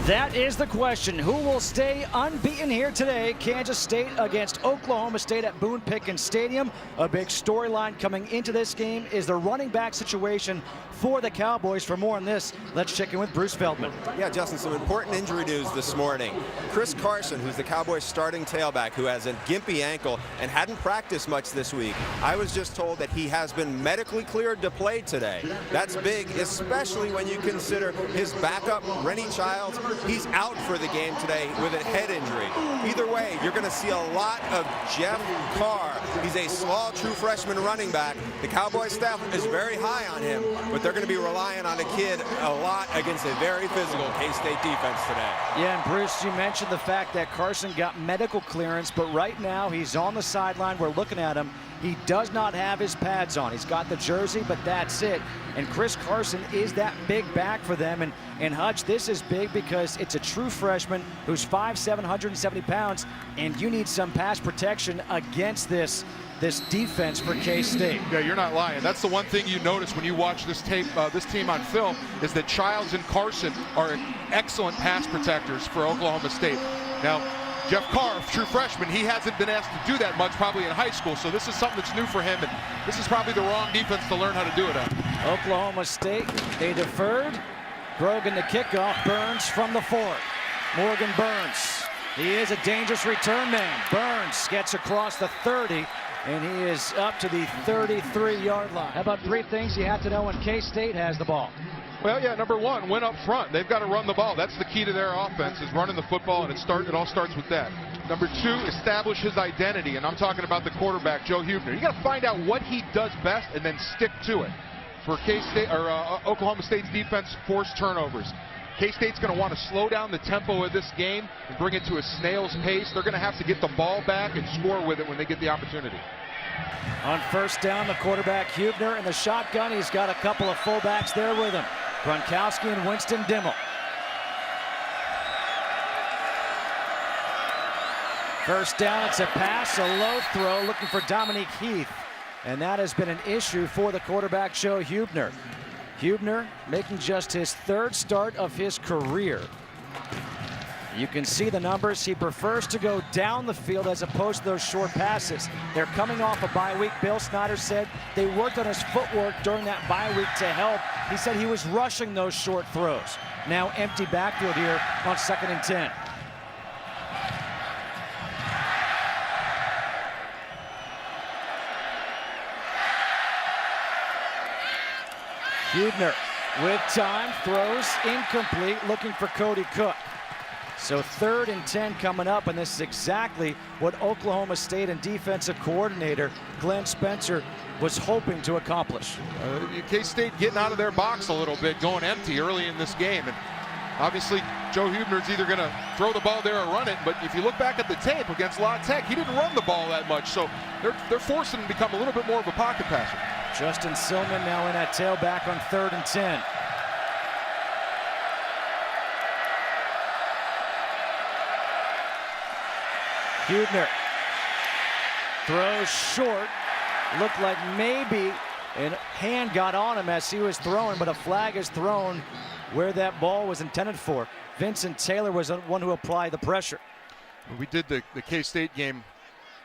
That is the question. Who will stay unbeaten here today? Kansas State against Oklahoma State at Boone Pickens Stadium. A big storyline coming into this game is the running back situation for the Cowboys. For more on this, let's check in with Bruce Feldman. Yeah, Justin, some important injury news this morning. Chris Carson, who's the Cowboys starting tailback, who has a gimpy ankle and hadn't practiced much this week. I was just told that he has been medically cleared to play today. That's big, especially when you consider his backup, Rennie Childs. He's out for the game today with a head injury. Either way, you're going to see a lot of Jeff Carr. He's a small, true freshman running back. The Cowboys staff is very high on him, but they're going to be relying on a kid a lot against a very physical K-State defense today. Yeah, and Bruce, you mentioned the fact that Carson got medical clearance, but right now he's on the sideline. We're looking at him. He does not have his pads on. He's got the jersey, but that's it. And Chris Carson is that big back for them. And Hutch, this is big because it's a true freshman who's 5'7", 170 pounds, and you need some pass protection against this defense for K-State. Yeah, you're not lying. That's the one thing you notice when you watch this tape, this team on film, is that Childs and Carson are excellent pass protectors for Oklahoma State. Now, Jeff Carr, true freshman, he hasn't been asked to do that much probably in high school, so this is something that's new for him, and this is probably the wrong defense to learn how to do it on. Oklahoma State, they deferred. Grogan the kickoff, Burns from the 4. Morgan Burns, he is a dangerous return man. Burns gets across the 30, and he is up to the 33-yard line. How about 3 things you have to know when K-State has the ball? Well, yeah, number 1, win up front. They've got to run the ball. That's the key to their offense, is running the football, and it all starts with that. Number 2, establish his identity, and I'm talking about the quarterback, Joe Hubener. You got to find out what he does best and then stick to it. For K-State or Oklahoma State's defense, force turnovers. K-State's going to want to slow down the tempo of this game and bring it to a snail's pace. They're going to have to get the ball back and score with it when they get the opportunity. On first down, the quarterback Hubener in the shotgun. He's got a couple of fullbacks there with him. Gronkowski and Winston Dimmel. First down, it's a pass, a low throw, looking for Dominique Heath. And that has been an issue for the quarterback, Joe Hubener. Hubener making just his 3rd start of his career. You can see the numbers. He prefers to go down the field as opposed to those short passes. They're coming off a bye week. Bill Snyder said they worked on his footwork during that bye week to help. He said he was rushing those short throws. Now empty backfield here on 2nd and 10. Hubener with time, throws incomplete, looking for Cody Cook. So 3rd and 10 coming up, and this is exactly what Oklahoma State and defensive coordinator Glenn Spencer was hoping to accomplish. K-State getting out of their box a little bit, going empty early in this game. And obviously, Joe Hubener's either going to throw the ball there or run it, but if you look back at the tape against La Tech, he didn't run the ball that much, so they're forcing him to become a little bit more of a pocket passer. Justin Silman now in at tailback on 3rd and 10. Hubener throws short. Looked like maybe a hand got on him as he was throwing, but a flag is thrown where that ball was intended for. Vincent Taylor was the one who applied the pressure. When we did the K-State game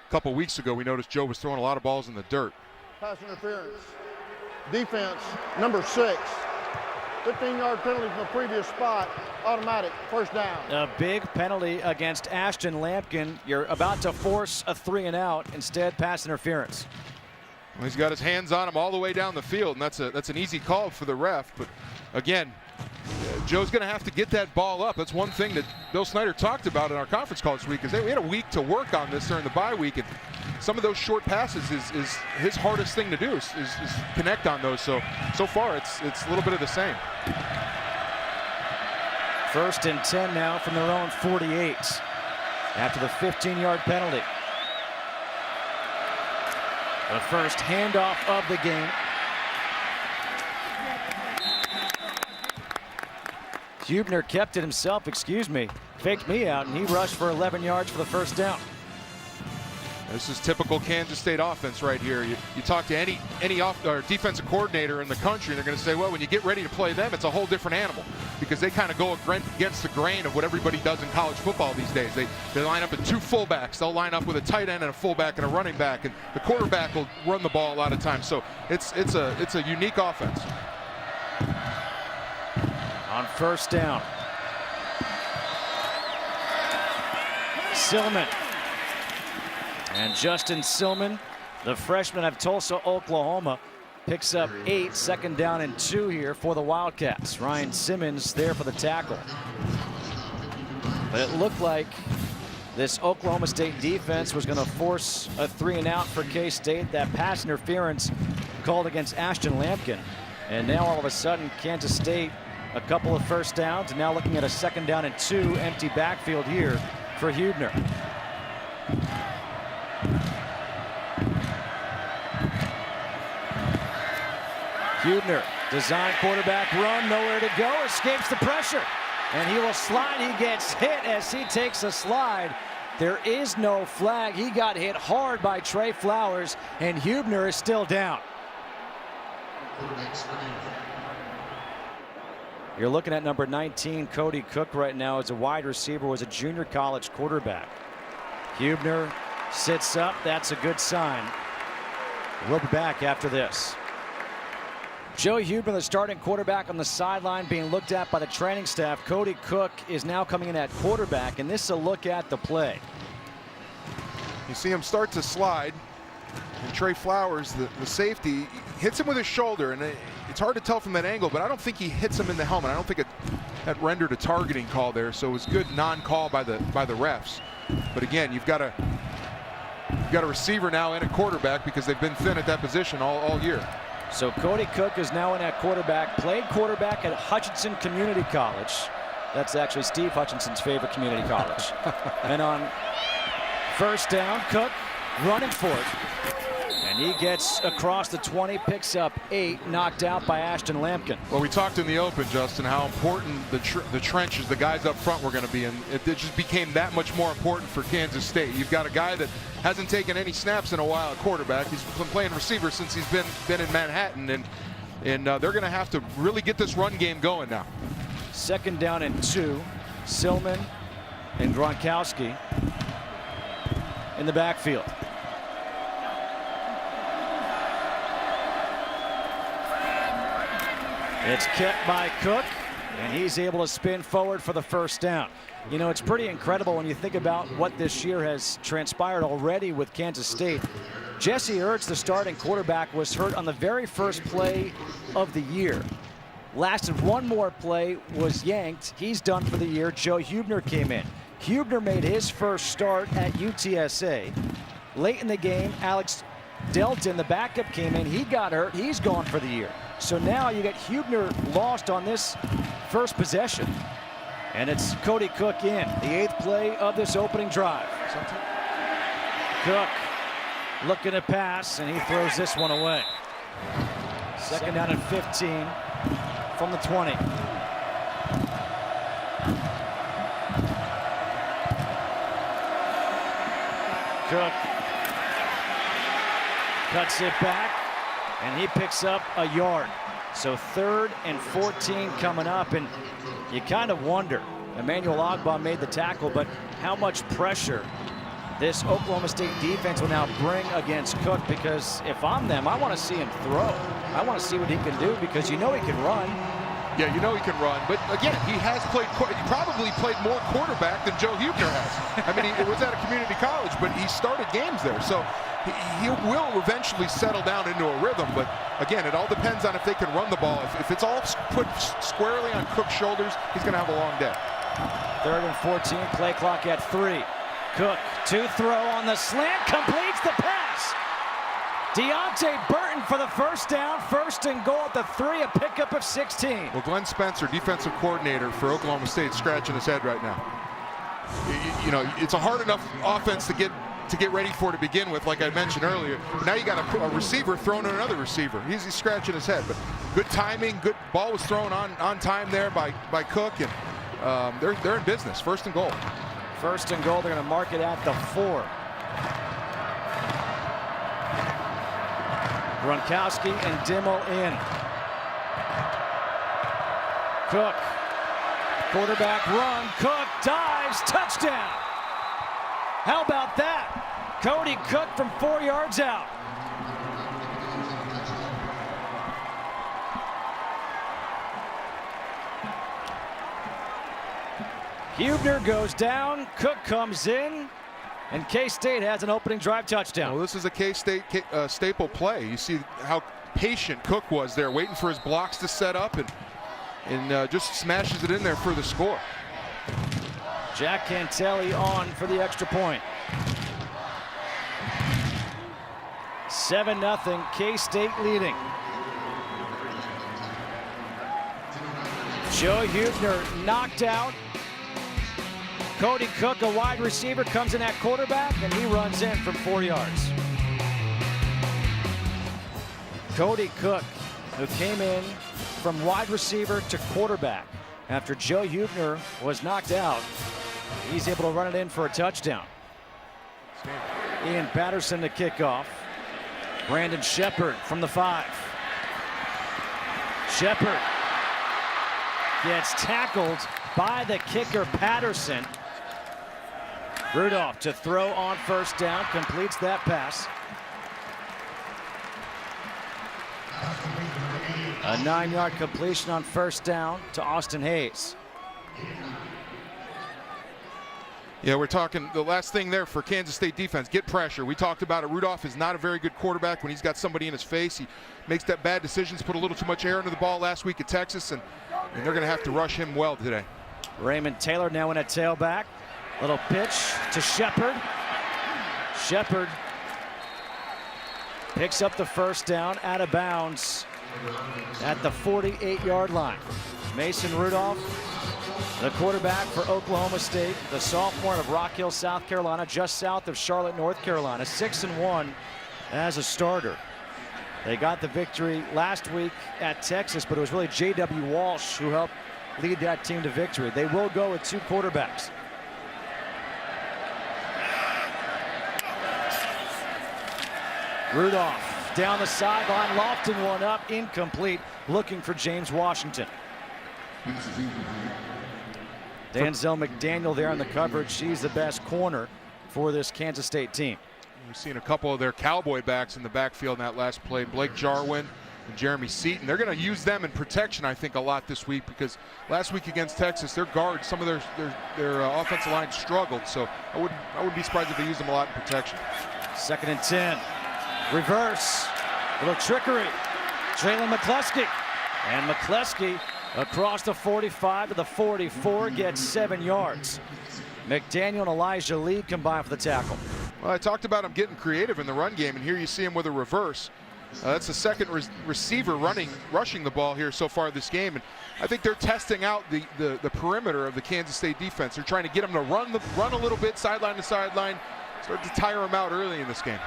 a couple weeks ago, we noticed Joe was throwing a lot of balls in the dirt. Pass interference. Defense, number 6. 15-yard penalty from the previous spot. Automatic, first down. A big penalty against Ashton Lampkin. You're about to force a 3 and out. Instead, pass interference. Well, he's got his hands on him all the way down the field, and that's an easy call for the ref. But again, Joe's going to have to get that ball up. That's one thing that Bill Snyder talked about in our conference call this week, is we had a week to work on this during the bye week, and some of those short passes is his hardest thing to do is connect on those. So far it's a little bit of the same. 1st and 10 now from their own 48 after the 15-yard penalty. The first handoff of the game. Hubener kept it himself, faked me out, and he rushed for 11 yards for the first down. This is typical Kansas State offense right here. You talk to any defensive coordinator in the country, and they're going to say, well, when you get ready to play them, it's a whole different animal. because they kind of go against the grain of what everybody does in college football these days. They line up at 2 fullbacks. They'll line up with a tight end and a fullback and a running back, and the quarterback will run the ball a lot of times. So it's a unique offense. On first down, Silman. And Justin Silman, the freshman of Tulsa, Oklahoma, picks up 8, 2nd down and 2 here for the Wildcats. Ryan Simmons there for the tackle. But it looked like this Oklahoma State defense was going to force a 3-and-out for K-State. That pass interference called against Ashton Lampkin. And now all of a sudden, Kansas State, a couple of first downs, and now looking at a 2nd down and 2, empty backfield here for Hubener. Hubener, design quarterback run, nowhere to go, escapes the pressure. And he will slide. He gets hit as he takes a slide. There is no flag. He got hit hard by Trey Flowers, and Hubener is still down. You're looking at number 19, Cody Cook, right now as a wide receiver, was a junior college quarterback. Hubener sits up. That's a good sign. We'll be back after this. Joe Hubener, the starting quarterback on the sideline, being looked at by the training staff. Cody Cook is now coming in at quarterback, and this is a look at the play. You see him start to slide, and Trey Flowers, the safety, hits him with his shoulder, and it's hard to tell from that angle, but I don't think he hits him in the helmet. I don't think that rendered a targeting call there, so it was good non-call by the refs. But again, you've got a receiver now and a quarterback because they've been thin at that position all year. So Cody Cook is now in at quarterback, played quarterback at Hutchinson Community College. That's actually Steve Hutchinson's favorite community college. And on first down, Cook running for it. And he gets across the 20, picks up 8, knocked out by Ashton Lampkin. Well, we talked in the open, Justin, how important the trenches, the guys up front were going to be, and it just became that much more important for Kansas State. You've got a guy that hasn't taken any snaps in a while at quarterback. He's been playing receiver since he's been in Manhattan, and they're going to have to really get this run game going now. 2nd down and 2. Silman and Gronkowski in the backfield. It's kept by Cook, and he's able to spin forward for the first down. You know, it's pretty incredible when you think about what this year has transpired already with Kansas State. Jesse Ertz, the starting quarterback, was hurt on the very first play of the year. Lasted one more play, was yanked. He's done for the year. Joe Hubener came in. Hubener made his first start at UTSA. Late in the game, Alex Delton, the backup, came in. He got hurt. He's gone for the year. So now you get Hubener lost on this first possession. And it's Cody Cook in, the 8th play of this opening drive. Cook looking to pass, and he throws this one away. 2nd down and 15 from the 20. Cook cuts it back, and he picks up a yard. So 3rd and 14 coming up, and you kind of wonder. Emmanuel Ogbah made the tackle, but how much pressure this Oklahoma State defense will now bring against Cook, because if I'm them, I want to see him throw. I want to see what he can do, because you know he can run. Yeah, you know he can run, but again, he probably played more quarterback than Joe Hubener has. I mean, it was at a community college, but he started games there, so he will eventually settle down into a rhythm. But again, it all depends on if they can run the ball. If it's all put squarely on Cook's shoulders, he's going to have a long day. 3rd and 14, play clock at 3. Cook to throw on the slant, completes the pass. Deontay Burton for the first down, 1st and goal at the 3, a pickup of 16. Well, Glenn Spencer, defensive coordinator for Oklahoma State, scratching his head right now. You know, it's a hard enough offense to get ready for to begin with, like I mentioned earlier. But now you got a receiver throwing to another receiver. He's scratching his head, but good timing, good ball was thrown on time there by Cook, and they're in business. 1st and goal. 1st and goal. They're going to mark it at the 4. Gronkowski and Dimmel in. Cook Quarterback run, Cook dives, touchdown. How about that? Cody Cook from 4 yards out. Hubener goes down, Cook comes in, and K-State has an opening drive touchdown. Well, this is a K-State staple play. You see how patient Cook was there, waiting for his blocks to set up, and just smashes it in there for the score. Jack Cantelli on for the extra point. 7-0, K-State leading. Joe Hubener knocked out. Cody Cook, a wide receiver, comes in at quarterback, and he runs in from 4 yards. Cody Cook, who came in from wide receiver to quarterback after Joe Hubener was knocked out. He's able to run it in for a touchdown. Ian Patterson to kick off. Brandon Shepard from the 5. Shepard gets tackled by the kicker Patterson. Rudolph to throw on first down, completes that pass. A 9-yard completion on first down to Austin Hayes. Yeah, we're talking the last thing there for Kansas State defense, get pressure. We talked about it. Rudolph is not a very good quarterback when he's got somebody in his face. He makes that bad decisions, put a little too much air into the ball last week at Texas, and they're going to have to rush him well today. Raymond Taylor now in at tailback. Little pitch to Shepard. Shepard picks up the first down out of bounds at the 48-yard line. Mason Rudolph, the quarterback for Oklahoma State, the sophomore of Rock Hill, South Carolina, just south of Charlotte, North Carolina, 6-1 as a starter. They got the victory last week at Texas, but it was really J.W. Walsh who helped lead that team to victory. They will go with 2 quarterbacks. Rudolph down the sideline, lofting one up, incomplete, looking for James Washington. Denzel McDaniel there on the coverage. She's the best corner for this Kansas State team. We've seen a couple of their Cowboy backs in the backfield in that last play. Blake Jarwin and Jeremy Seaton. They're going to use them in protection, I think, a lot this week, because last week against Texas, their guards, some of their offensive line struggled. So I wouldn't be surprised if they use them a lot in protection. 2nd and 10. Reverse. Little trickery. Jalen McCleskey. And McCleskey across the 45 to the 44 gets 7 yards. McDaniel and Elijah Lee combine for the tackle. Well, I talked about him getting creative in the run game, and here you see him with a reverse. That's the second receiver rushing the ball here so far this game, and I think they're testing out the perimeter of the Kansas State defense. They're trying to get them to run a little bit, sideline to sideline, start to tire them out early in this game.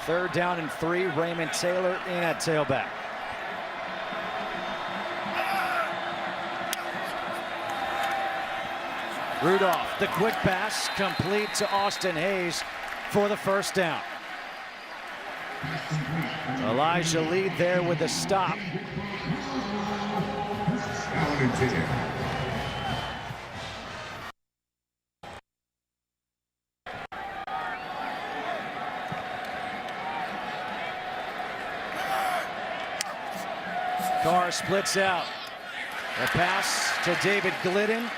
3rd down and 3. Raymond Taylor in at tailback. Rudolph, the quick pass, complete to Austin Hayes for the first down. Elijah Lee there with the stop. Carr splits out. The pass to David Glidden.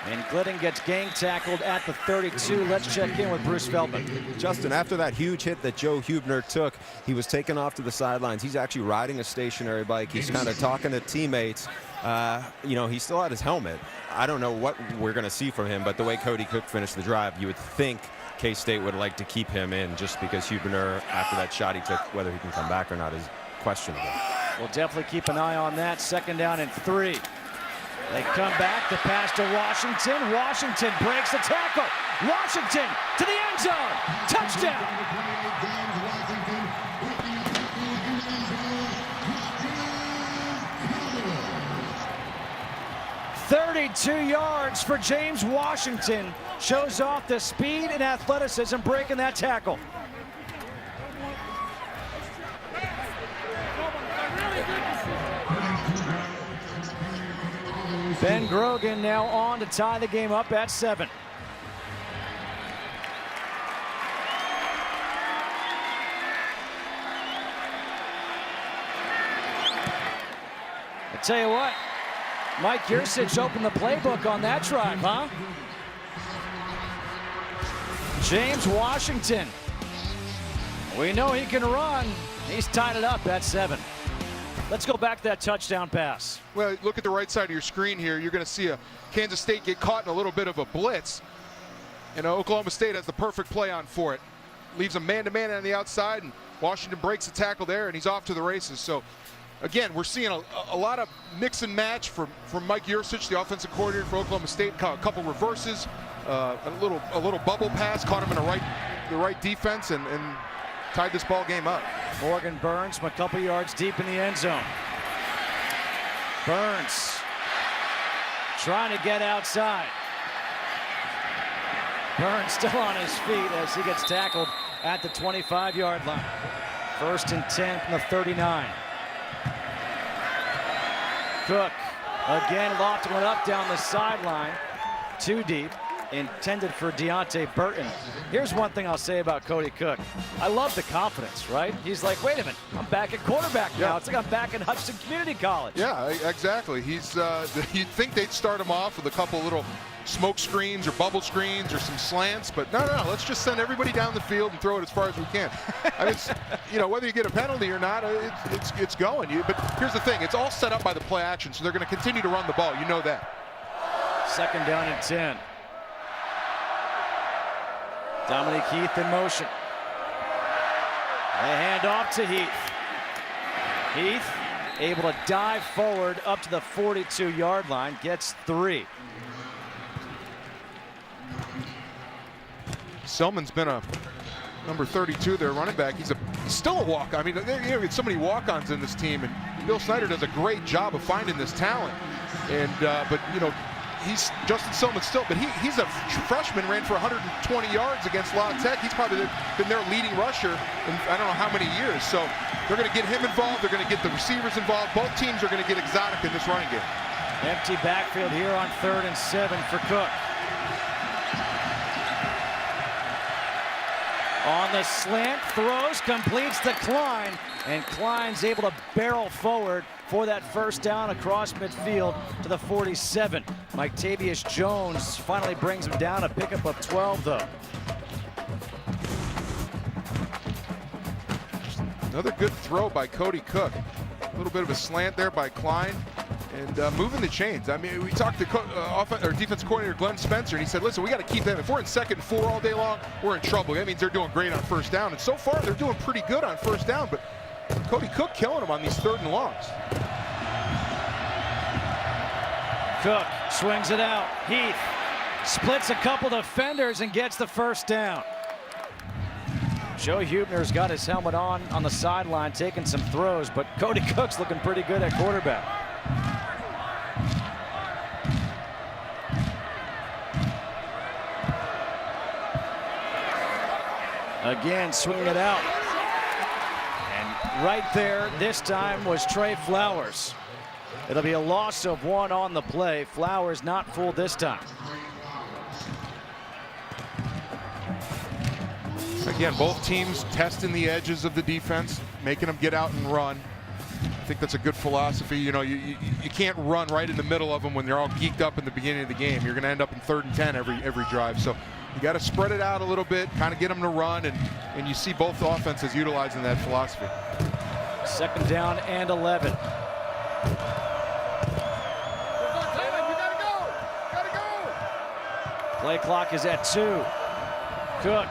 And Glidden gets gang tackled at the 32. Let's check in with Bruce Feldman. Justin, after that huge hit that Joe Hubener took, he was taken off to the sidelines. He's actually riding a stationary bike. He's kind of talking to teammates. You know, he still had his helmet. I don't know what we're going to see from him, but the way Cody Cook finished the drive, you would think K-State would like to keep him in, just because Hubener, after that shot he took, whether he can come back or not is questionable. We'll definitely keep an eye on that. 2nd down and 3. They come back, the pass to Washington. Washington breaks the tackle. Washington to the end zone. Touchdown. "32 yards for James Washington." Shows off the speed and athleticism breaking that tackle. Ben Grogan now on to tie the game up at 7. I tell you what, Mike Yursich opened the playbook on that drive, huh? James Washington. We know he can run. He's tied it up at 7. Let's go back to that touchdown pass. Well, look at the right side of your screen here. You're going to see a Kansas State get caught in a little bit of a blitz. And Oklahoma State has the perfect play on for it. Leaves a man-to-man on the outside, and Washington breaks the tackle there, and he's off to the races. So, again, we're seeing a lot of mix and match from Mike Yursich, the offensive coordinator for Oklahoma State. A couple reverses, a little bubble pass, caught him in the right defense, and tied this ball game up. Morgan Burns from a couple yards deep in the end zone. Burns trying to get outside. Burns still on his feet as he gets tackled at the 25-yard line. 1st and 10 from the 39. Cook again lofting one up down the sideline. Too deep. Intended for Deontay Burton. Here's one thing I'll say about Cody Cook. I love the confidence, right? He's like, wait a minute, I'm back at quarterback now. It's like I'm back in Hudson Community College. Yeah, exactly. He's you'd think they'd start him off with a couple little smoke screens or bubble screens or some slants, but no, let's just send everybody down the field and throw it as far as we can. I mean, whether you get a penalty or not, it's going. But here's the thing, it's all set up by the play action, so they're going to continue to run the ball. You know that. 2nd down and 10. Dominique Heath in motion. A handoff to Heath. Heath able to dive forward up to the 42-yard line, gets 3. Selman's been a number 32 there, running back. He's still a walk. I mean, we have so many walk-ons in this team, and Bill Snyder does a great job of finding this talent. And but he's Justin Selman still, but he's a freshman, ran for 120 yards against La Tech. He's probably been their leading rusher in I don't know how many years. So they're going to get him involved. They're going to get the receivers involved. Both teams are going to get exotic in this running game. Empty backfield here on 3rd and 7 for Cook. On the slant, throws, completes to Klein, and Klein's able to barrel forward for that 1st down across midfield to the 47. Mictavius Jones finally brings him down, a pickup of 12 though. Another good throw by Cody Cook. A little bit of a slant there by Klein. And moving the chains. I mean, we talked to defense coordinator Glenn Spencer, and he said, listen, we got to keep them. If we're in 2nd and 4 all day long, we're in trouble. That means they're doing great on 1st down. And so far, they're doing pretty good on 1st down, but Cody Cook killing them on these 3rd and longs. Cook swings it out. Heath splits a couple defenders and gets the 1st down. Joe Hubener's got his helmet on the sideline, taking some throws, but Cody Cook's looking pretty good at quarterback. Again, swinging it out. And right there, this time, was Trey Flowers. It'll be a loss of 1 on the play. Flowers not fooled this time. Again, both teams testing the edges of the defense, making them get out and run. I think that's a good philosophy. You can't run right in the middle of them when they're all geeked up in the beginning of the game. You're going to end up in 3rd and 10 every drive. So you got to spread it out a little bit, kind of get them to run, and you see both offenses utilizing that philosophy. 2nd down and 11. Play clock is at 2. Cook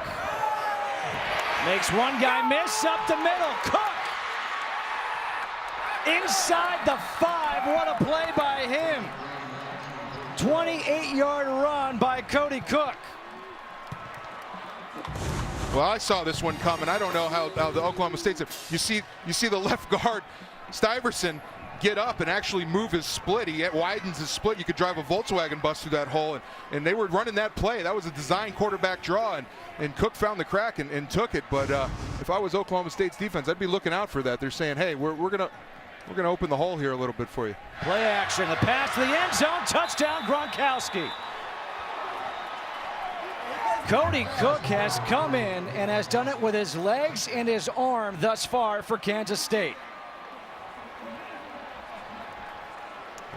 makes one guy miss up the middle. Cook inside the 5. What a play by him. 28-yard run by Cody Cook. Well, I saw this one coming. I don't know how the Oklahoma State. You see the left guard Stuyvesant get up and actually move his split. He widens his split. You could drive a Volkswagen bus through that hole, and they were running that play. That was a design quarterback draw, and Cook found the crack and took it. But if I was Oklahoma State's defense, I'd be looking out for that. They're saying, hey, we're gonna We're going to open the hole here a little bit for you. Play action, the pass to the end zone, touchdown Gronkowski. Cody Cook has come in and has done it with his legs and his arm thus far for Kansas State.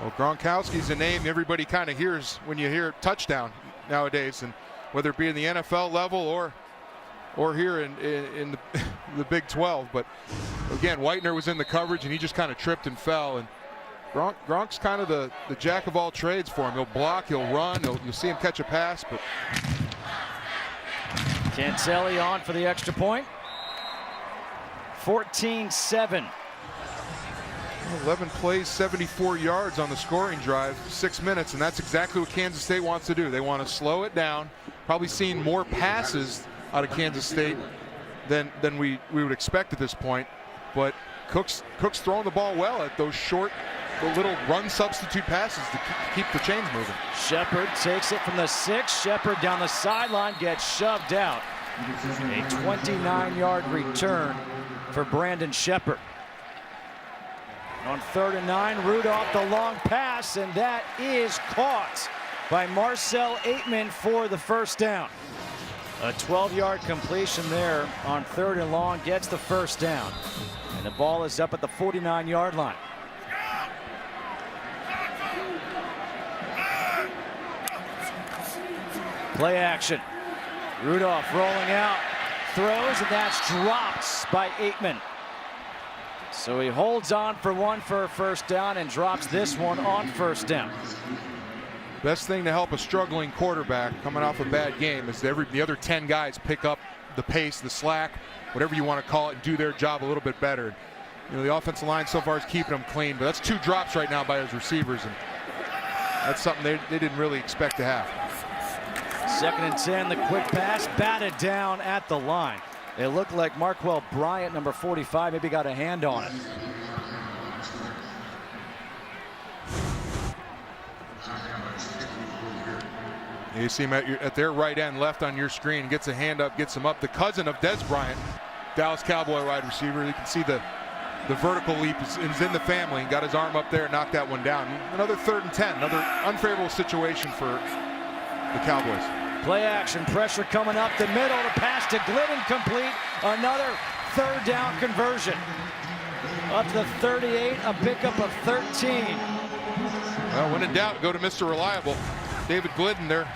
Well, Gronkowski's a name everybody kind of hears when you hear touchdown nowadays, and whether it be in the NFL level or here in the Big 12. But again, Whitener was in the coverage and he just kind of tripped and fell. And Gronk's kind of the jack of all trades for him. He'll block, he'll run, you'll see him catch a pass. But Cancelli on for the extra point. 14-7. 11 plays, 74 yards on the scoring drive, 6 minutes, and that's exactly what Kansas State wants to do. They want to slow it down. Probably seeing more passes out of Kansas State than we would expect at this point. But Cook's throwing the ball well at those short, the little run substitute passes to keep the chains moving. Shepard takes it from the 6. Shepard down the sideline, gets shoved out. A 29-yard return for Brandon Shepard. On 3rd and 9, Rudolph the long pass, and that is caught by Marcel Aitman for the first down. A 12-yard completion there on 3rd and long gets the first down. And the ball is up at the 49-yard line. Play action. Rudolph rolling out, throws, and that's dropped by Aitman. So he holds on for one for a first down and drops this one on first down. Best thing to help a struggling quarterback coming off a bad game is the other 10 guys pick up the pace, the slack, whatever you want to call it, and do their job a little bit better. You know, the offensive line so far is keeping them clean, but that's 2 drops right now by his receivers, and that's something they didn't really expect to have. 2nd and 10, the quick pass batted down at the line. It looked like Marquell Bryant, number 45, maybe got a hand on it. You see him at their right end, left on your screen, gets a hand up, gets him up. The cousin of Des Bryant, Dallas Cowboy wide receiver. You can see the vertical leap is in the family, and got his arm up there and knocked that one down. Another 3rd and 10, another unfavorable situation for the Cowboys. Play action, pressure coming up the middle, the pass to Glidden complete. Another 3rd down conversion. Up to the 38, a pickup of 13. Well, when in doubt, go to Mr. Reliable. David Glidden, their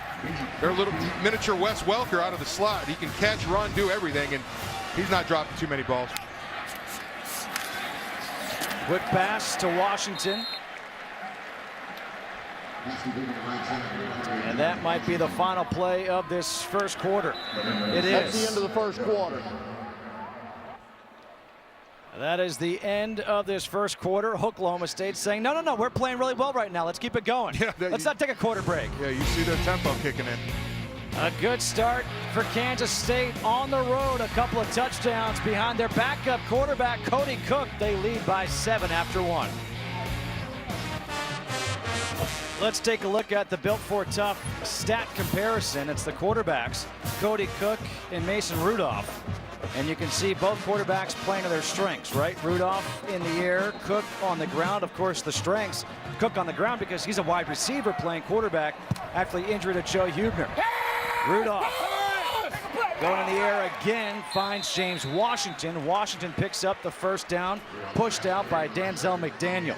little miniature Wes Welker out of the slot. He can catch, run, do everything, and he's not dropping too many balls. Quick pass to Washington. And that might be the final play of this first quarter. It is. That's the end of the first quarter. That is the end of this first quarter. Oklahoma State saying, no, we're playing really well right now. Let's keep it going. Yeah, Let's not take a quarter break. Yeah, you see their tempo kicking in. A good start for Kansas State on the road. A couple of touchdowns behind their backup quarterback, Cody Cook. They lead by 7 after 1. Let's take a look at the Built for Tough stat comparison. It's the quarterbacks, Cody Cook and Mason Rudolph. And you can see both quarterbacks playing to their strengths, right? Rudolph in the air, Cook on the ground. Of course, the strengths, Cook on the ground because he's a wide receiver playing quarterback, actually injured to Joe Hubener. Rudolph going in the air again, finds James Washington. Washington picks up the first down, pushed out by Danzel McDaniel.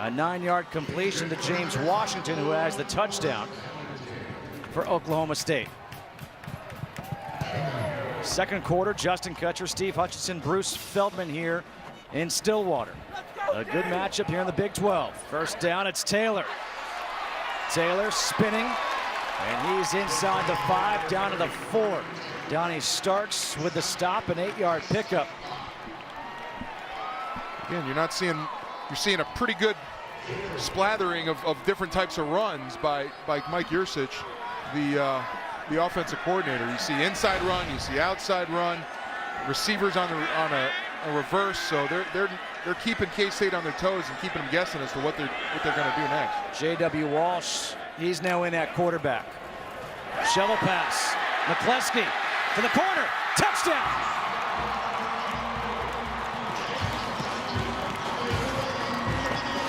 A 9-yard completion to James Washington, who has the touchdown for Oklahoma State. Second quarter, Justin Kutcher, Steve Hutchinson, Bruce Feldman here in Stillwater. A good matchup here in the Big 12. First down, it's Taylor. Taylor spinning, and he's inside the 5, down to the 4. Donnie Starks with the stop, an 8-yard pickup. Again, you're seeing a pretty good splattering of different types of runs by Mike Yursich, the offensive coordinator. You see inside run, you see outside run, receivers on a reverse. So they're keeping K-State on their toes and keeping them guessing as to what they're going to do next. J.W. Walsh, he's now in at quarterback. Shovel pass, McCleskey to the corner, touchdown.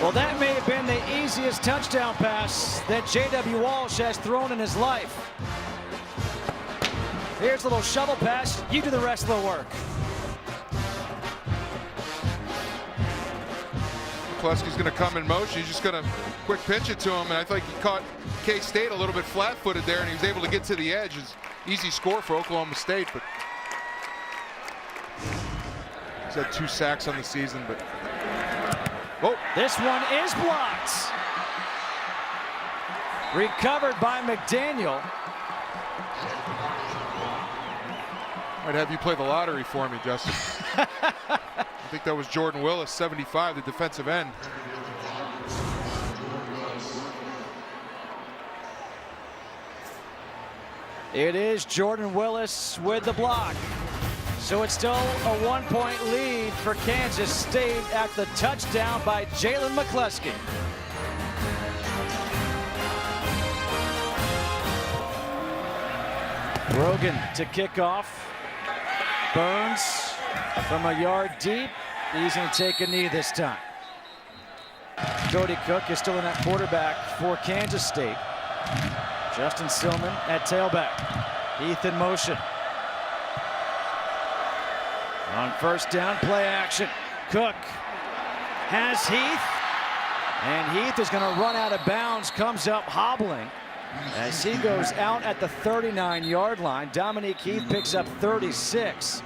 Well, that may have been the easiest touchdown pass that J.W. Walsh has thrown in his life. Here's a little shovel pass. You do the rest of the work. McCluskey's going to come in motion. He's just going to quick pitch it to him, and I think he caught K-State a little bit flat-footed there, and he was able to get to the edge. It's easy score for Oklahoma State, but he's had 2 sacks on the season. But oh, this one is blocked. Recovered by McDaniel. I'd have you play the lottery for me, Justin. I think that was Jordan Willis, 75, the defensive end. It is Jordan Willis with the block. So it's still a 1-point lead for Kansas State after the touchdown by Jalen McCluskey. Brogan to kick off. Burns from a yard deep. He's going to take a knee this time. Cody Cook is still in at quarterback for Kansas State. Justin Silman at tailback. Heath in motion. On first down, play action. Cook has Heath. And Heath is going to run out of bounds, comes up hobbling as he goes out at the 39-yard line. Dominique Heath picks up 36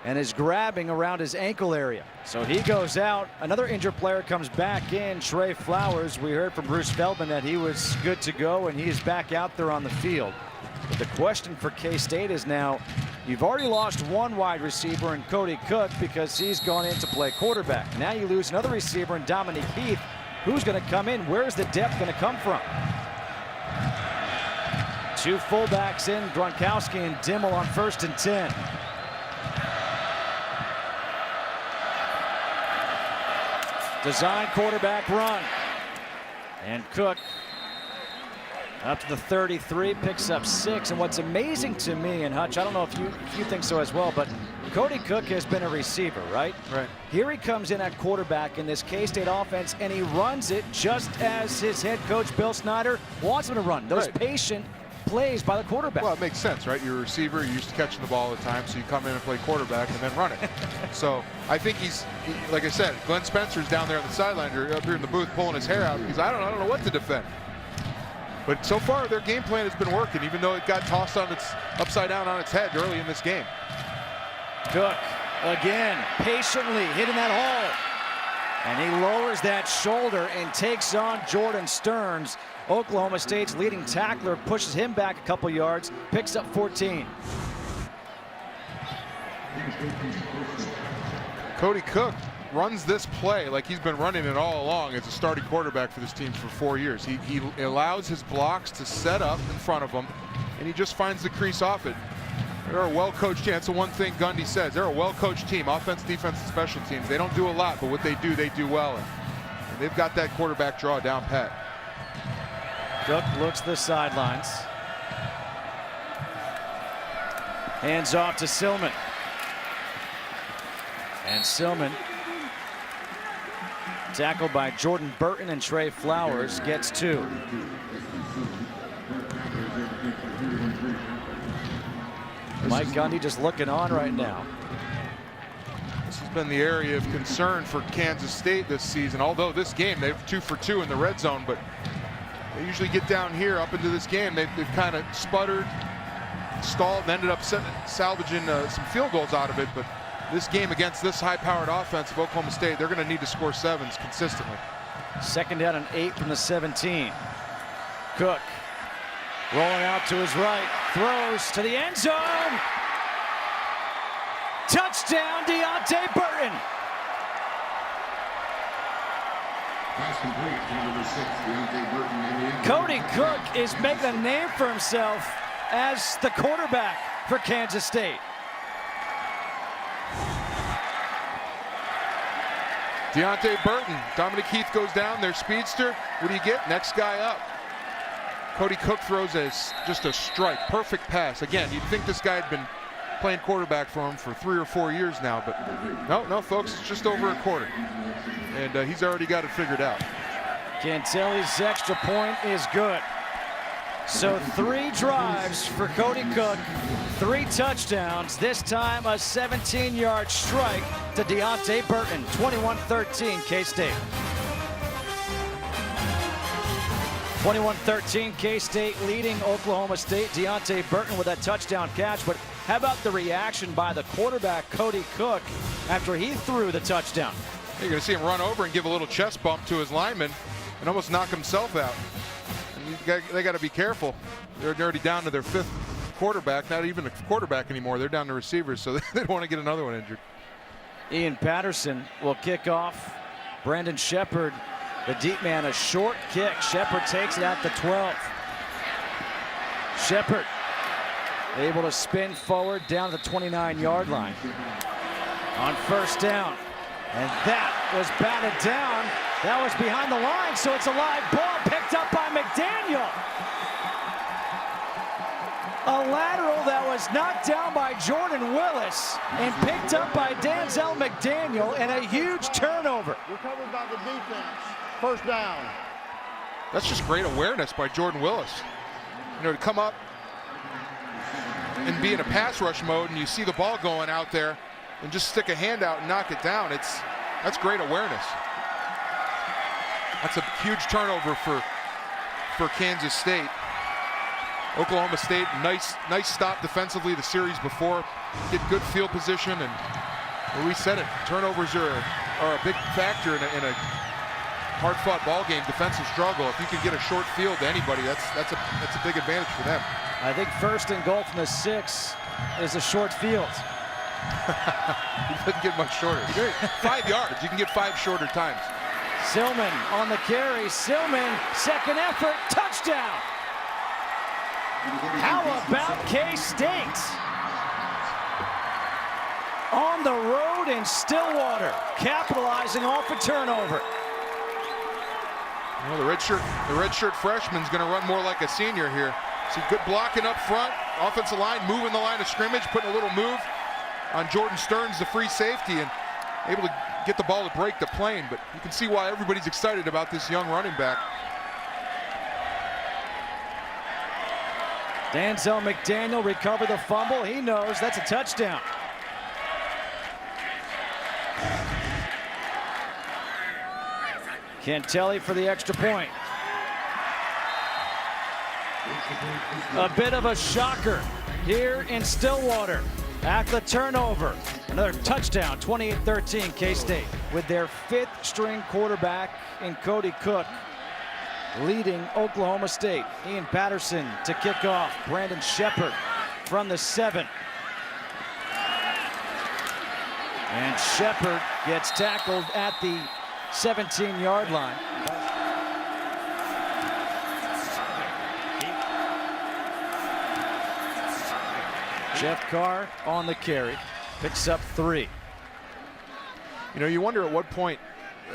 and is grabbing around his ankle area. So he goes out. Another injured player comes back in, Trey Flowers. We heard from Bruce Feldman that he was good to go, and he is back out there on the field. But the question for K-State is now, you've already lost one wide receiver in Cody Cook because he's gone in to play quarterback. Now you lose another receiver in Dominique Heath. Who's going to come in? Where's the depth going to come from? 2 fullbacks in, Gronkowski and Dimmel on 1st and 10. Design quarterback run. And Cook up to the 33, picks up 6. And what's amazing to me, and Hutch, I don't know if you think so as well, but Cody Cook has been a receiver, right? Right. Here he comes in at quarterback in this K-State offense, and he runs it just as his head coach, Bill Snyder, wants him to run. Those patient plays by the quarterback. Well, it makes sense, right? You're a receiver, you're used to catching the ball all the time, so you come in and play quarterback and then run it. So I think like I said, Glenn Spencer's down there on the sideline, or up here in the booth pulling his hair out because I don't know what to defend. But so far their game plan has been working, even though it got tossed on its upside down on its head early in this game. Cook again patiently hitting that hole, and he lowers that shoulder and takes on Jordan Stearns. Oklahoma State's leading tackler pushes him back a couple yards, picks up 14. Cody Cook runs this play like he's been running it all along as a starting quarterback for this team for 4 years. He allows his blocks to set up in front of him, and he just finds the crease off it. They're a well-coached team. That's the one thing Gundy says. They're a well-coached team, offense, defense, and special teams. They don't do a lot, but what they do well. And they've got that quarterback draw down pat. Cook looks to the sidelines. Hands off to Silman. And Silman, tackled by Jordan Burton and Trey Flowers, gets 2. Mike Gundy just looking on right now. This has been the area of concern for Kansas State this season. Although this game, they've 2 for 2 in the red zone, but they usually get down here up into this game. They've kind of sputtered, stalled, and ended up salvaging some field goals out of it. But this game against this high-powered offense of Oklahoma State, they're going to need to score 7s consistently. 2nd down and 8 from the 17. Cook rolling out to his right, throws to the end zone. Touchdown, Deontay Burton. Cody Cook is making a name for himself as the quarterback for Kansas State. Deontay Burton, Dominique Heath goes down, their speedster. What do you get? Next guy up. Cody Cook throws just a strike, perfect pass. Again, you'd think this guy had been playing quarterback for him for 3 or 4 years now, but no, folks, it's just over a quarter, and he's already got it figured out. Cantelli's extra point is good. So 3 drives for Cody Cook, 3 touchdowns, this time a 17-yard strike to Deontay Burton, 21-13 K-State. 21-13 K-State leading Oklahoma State. Deontay Burton with that touchdown catch, but how about the reaction by the quarterback Cody Cook after he threw the touchdown? You're going to see him run over and give a little chest bump to his lineman and almost knock himself out. They got to be careful. They're already down to their 5th quarterback, not even a quarterback anymore. They're down to receivers, so they don't want to get another one injured. Ian Patterson will kick off. Brandon Shepard, the deep man, a short kick. Shepard takes it at the 12. Shepard able to spin forward down to the 29-yard line on first down. And that was batted down. That was behind the line, so it's a live ball picked up by McDaniel. A lateral that was knocked down by Jordan Willis and picked up by Denzel McDaniel, and a huge turnover. Recovered by the defense. First down. That's just great awareness by Jordan Willis. You know, to come up and be in a pass rush mode, and you see the ball going out there, and just stick a hand out and knock it down. That's great awareness. That's a huge turnover for Kansas State. Oklahoma State, nice stop defensively the series before. Get good field position, and we said it. Turnovers are a big factor in a hard-fought ball game. Defensive struggle. If you can get a short field to anybody, that's a big advantage for them. I think first and goal from the 6 is a short field. He doesn't get much shorter. 5 yards. You can get 5 shorter times. Silman on the carry. Silman, second effort, touchdown. How about K-State? On the road in Stillwater, capitalizing off a turnover. Well, the redshirt freshman's going to run more like a senior here. See, good blocking up front. Offensive line moving the line of scrimmage, putting a little move on Jordan Stearns, the free safety, and able to get the ball to break the plane. But you can see why everybody's excited about this young running back. Denzel McDaniel recovered the fumble. He knows that's a touchdown. Cantelli for the extra point. A bit of a shocker here in Stillwater at the turnover. Another touchdown, 28-13 K-State, with their 5th string quarterback in Cody Cook leading Oklahoma State. Ian Patterson to kick off. Brandon Shepard from the 7. And Shepard gets tackled at the 17-yard line. Jeff Carr on the carry, picks up 3. You know, you wonder at what point,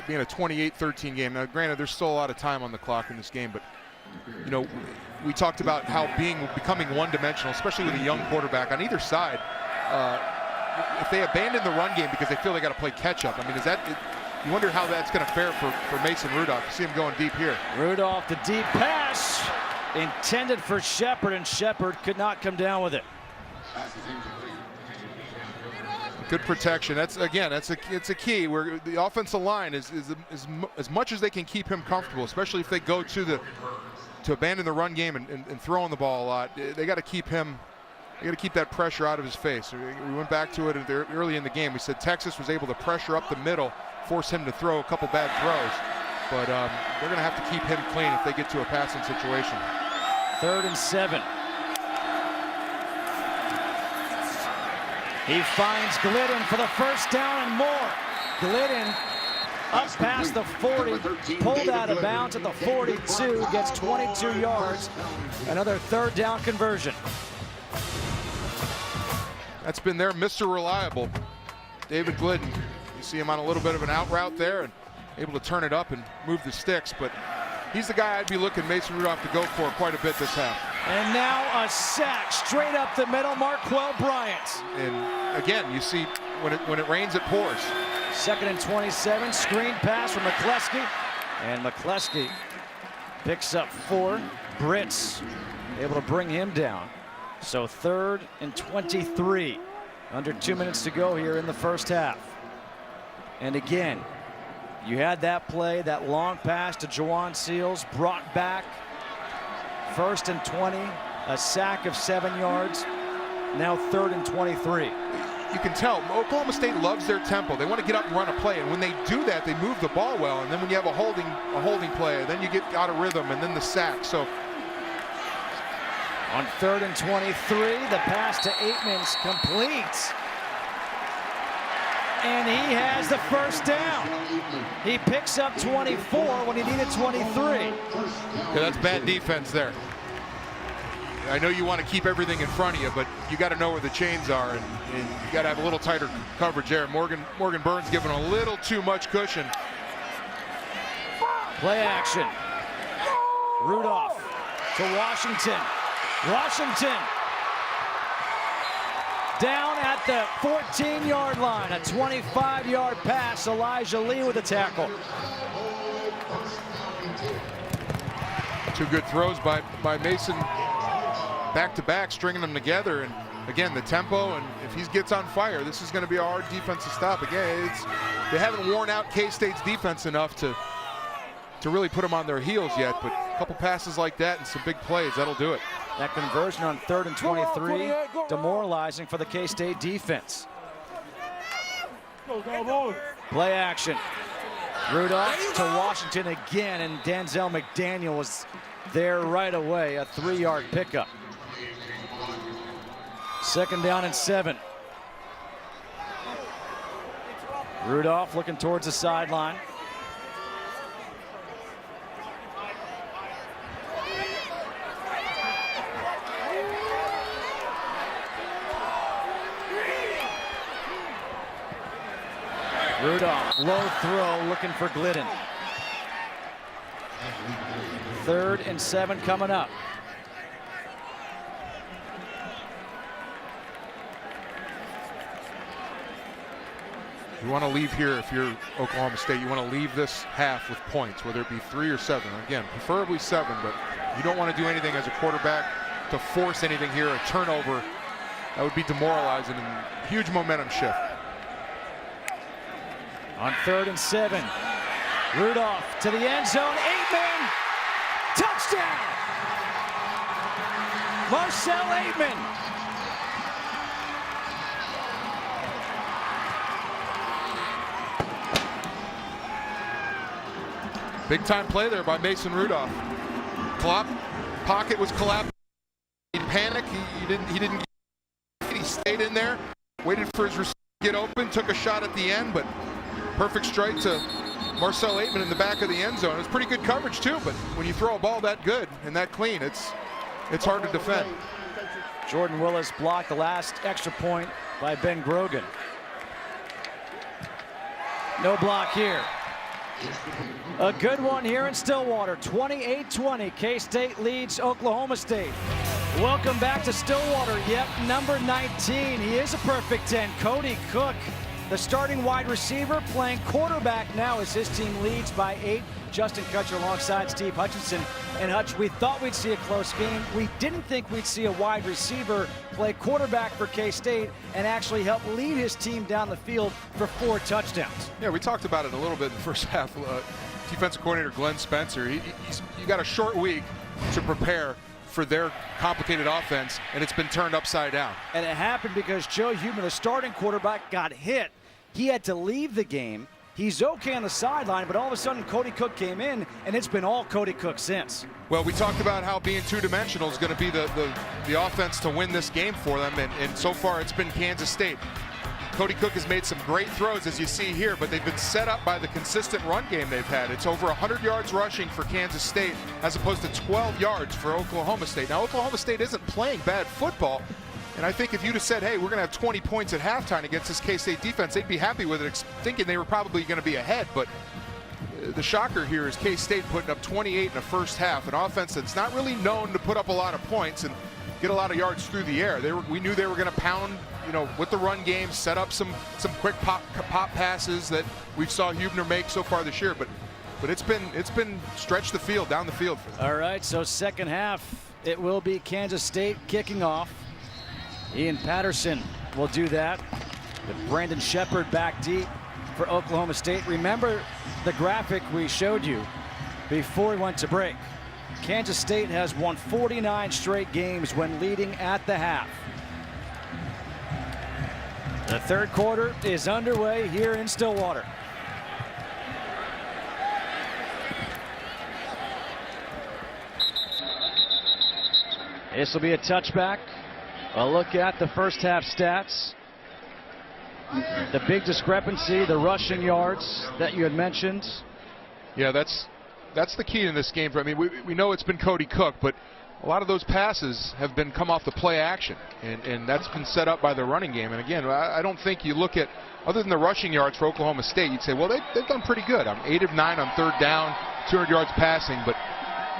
being a 28-13 game, now granted there's still a lot of time on the clock in this game, but you know, we talked about how becoming one-dimensional, especially with a young quarterback on either side. If they abandon the run game because they feel they got to play catch-up, I mean, you wonder how that's going to fare for Mason Rudolph. You see him going deep here. Rudolph, the deep pass intended for Shepard, and Shepard could not come down with it. Good protection. It's a key where the offensive line is as much as they can keep him comfortable, especially if they go to abandon the run game and throwing the ball a lot. They got to keep him. They got to keep that pressure out of his face. We went back to it early in the game. We said Texas was able to pressure up the middle, force him to throw a couple bad throws, but they're going to have to keep him clean if they get to a passing situation. 3rd and 7. He finds Glidden for the first down and more. Glidden up past the 40, pulled out of bounds at the 42, gets 22 yards. Another 3rd down conversion. That's been their Mr. Reliable, David Glidden. You see him on a little bit of an out route there and able to turn it up and move the sticks, but he's the guy I'd be looking Mason Rudolph to go for quite a bit this half. And now a sack straight up the middle, Marquell Bryant. And again, you see when it rains, it pours. 2nd and 27, screen pass from McCleskey. And McCleskey picks up 4. Brits able to bring him down. So 3rd and 23. Under 2 minutes to go here in the first half. And again, you had that play, that long pass to Juwan Seals, brought back. 1st and 20, a sack of 7 yards. Now 3rd and 23. You can tell Oklahoma State loves their tempo. They want to get up and run a play, and when they do that, they move the ball well. And then when you have a holding play, then you get out of rhythm, and then the sack. So on 3rd and 23, the pass to Aitman's complete. And he has the first down. He picks up 24 when he needed 23. Yeah, that's bad defense there. I know you want to keep everything in front of you, but you got to know where the chains are, and you got to have a little tighter coverage there. Morgan Burns giving a little too much cushion. Play action. Rudolph to Washington. Washington down at the 14-yard line. A 25-yard pass. Elijah Lee with a tackle. 2 good throws by Mason, back-to-back, stringing them together. And again, the tempo, and if he gets on fire, this is going to be a hard defense to stop. Again, they haven't worn out K-State's defense enough to really put them on their heels yet, but a couple passes like that and some big plays, that'll do it. That conversion on 3rd and 23, demoralizing for the K-State defense. Play action. Rudolph to Washington again, and Denzel McDaniel was there right away. A 3-yard pickup. 2nd down and 7. Rudolph looking towards the sideline. Rudolph, low throw, looking for Glidden. 3rd and 7 coming up. You want to leave here, if you're Oklahoma State, you want to leave this half with points, whether it be 3 or 7. Again, preferably 7, but you don't want to do anything as a quarterback to force anything here, a turnover. That would be demoralizing and huge momentum shift. On 3rd and 7, Rudolph to the end zone, Aitman, touchdown! Marcell Aitman. Big time play there by Mason Rudolph. Pocket was collapsed. He panicked. He didn't. He stayed in there, waited for his receiver to get open, took a shot at the end, but perfect strike to Marcell Aitman in the back of the end zone. It was pretty good coverage too, but when you throw a ball that good and that clean, it's hard to defend. Jordan Willis blocked the last extra point by Ben Grogan. No block here. A good one here in Stillwater. 28-20. K-State leads Oklahoma State. Welcome back to Stillwater. Yep, number 19. He is a perfect 10. Cody Cook, the starting wide receiver, playing quarterback now as his team leads by 8. Justin Kutcher alongside Steve Hutchinson. And Hutch, we thought we'd see a close game. We didn't think we'd see a wide receiver play quarterback for K-State and actually help lead his team down the field for 4 touchdowns. Yeah, we talked about it a little bit in the first half. Defensive coordinator Glenn Spencer, you got a short week to prepare for their complicated offense, and it's been turned upside down. And it happened because Joe Hubener, the starting quarterback, got hit. He had to leave the game. He's okay on the sideline, but all of a sudden Cody Cook came in, and it's been all Cody Cook since. Well, we talked about how being two-dimensional is going to be the offense to win this game for them, and so far it's been Kansas State. Cody Cook has made some great throws, as you see here, but they've been set up by the consistent run game they've had. It's over 100 yards rushing for Kansas State as opposed to 12 yards for Oklahoma State. Now, Oklahoma State isn't playing bad football, and I think if you'd have said, hey, we're going to have 20 points at halftime against this K-State defense, they'd be happy with it, thinking they were probably going to be ahead, but the shocker here is K-State putting up 28 in the first half, an offense that's not really known to put up a lot of points and get a lot of yards through the air. We knew they were going to pound, with the run game, set up some quick pop passes that we saw Hubener make so far this year. But it's been stretch the field, down the field. All right, so second half, it will be Kansas State kicking off. Ian Patterson will do that. With Brandon Shepard back deep for Oklahoma State. Remember the graphic we showed you before we went to break. Kansas State has won 49 straight games when leading at the half. The third quarter is underway here in Stillwater. This will be a touchback. A look at the first half stats. The big discrepancy, the rushing yards that you had mentioned. Yeah, that's the key in this game. I mean, we know it's been Cody Cook, but a lot of those passes have been come off the play action, and that's been set up by the running game. And again, I don't think you look at, other than the rushing yards for Oklahoma State, you'd say, well, they've done pretty good. 8 of 9 on third down, 200 yards passing, but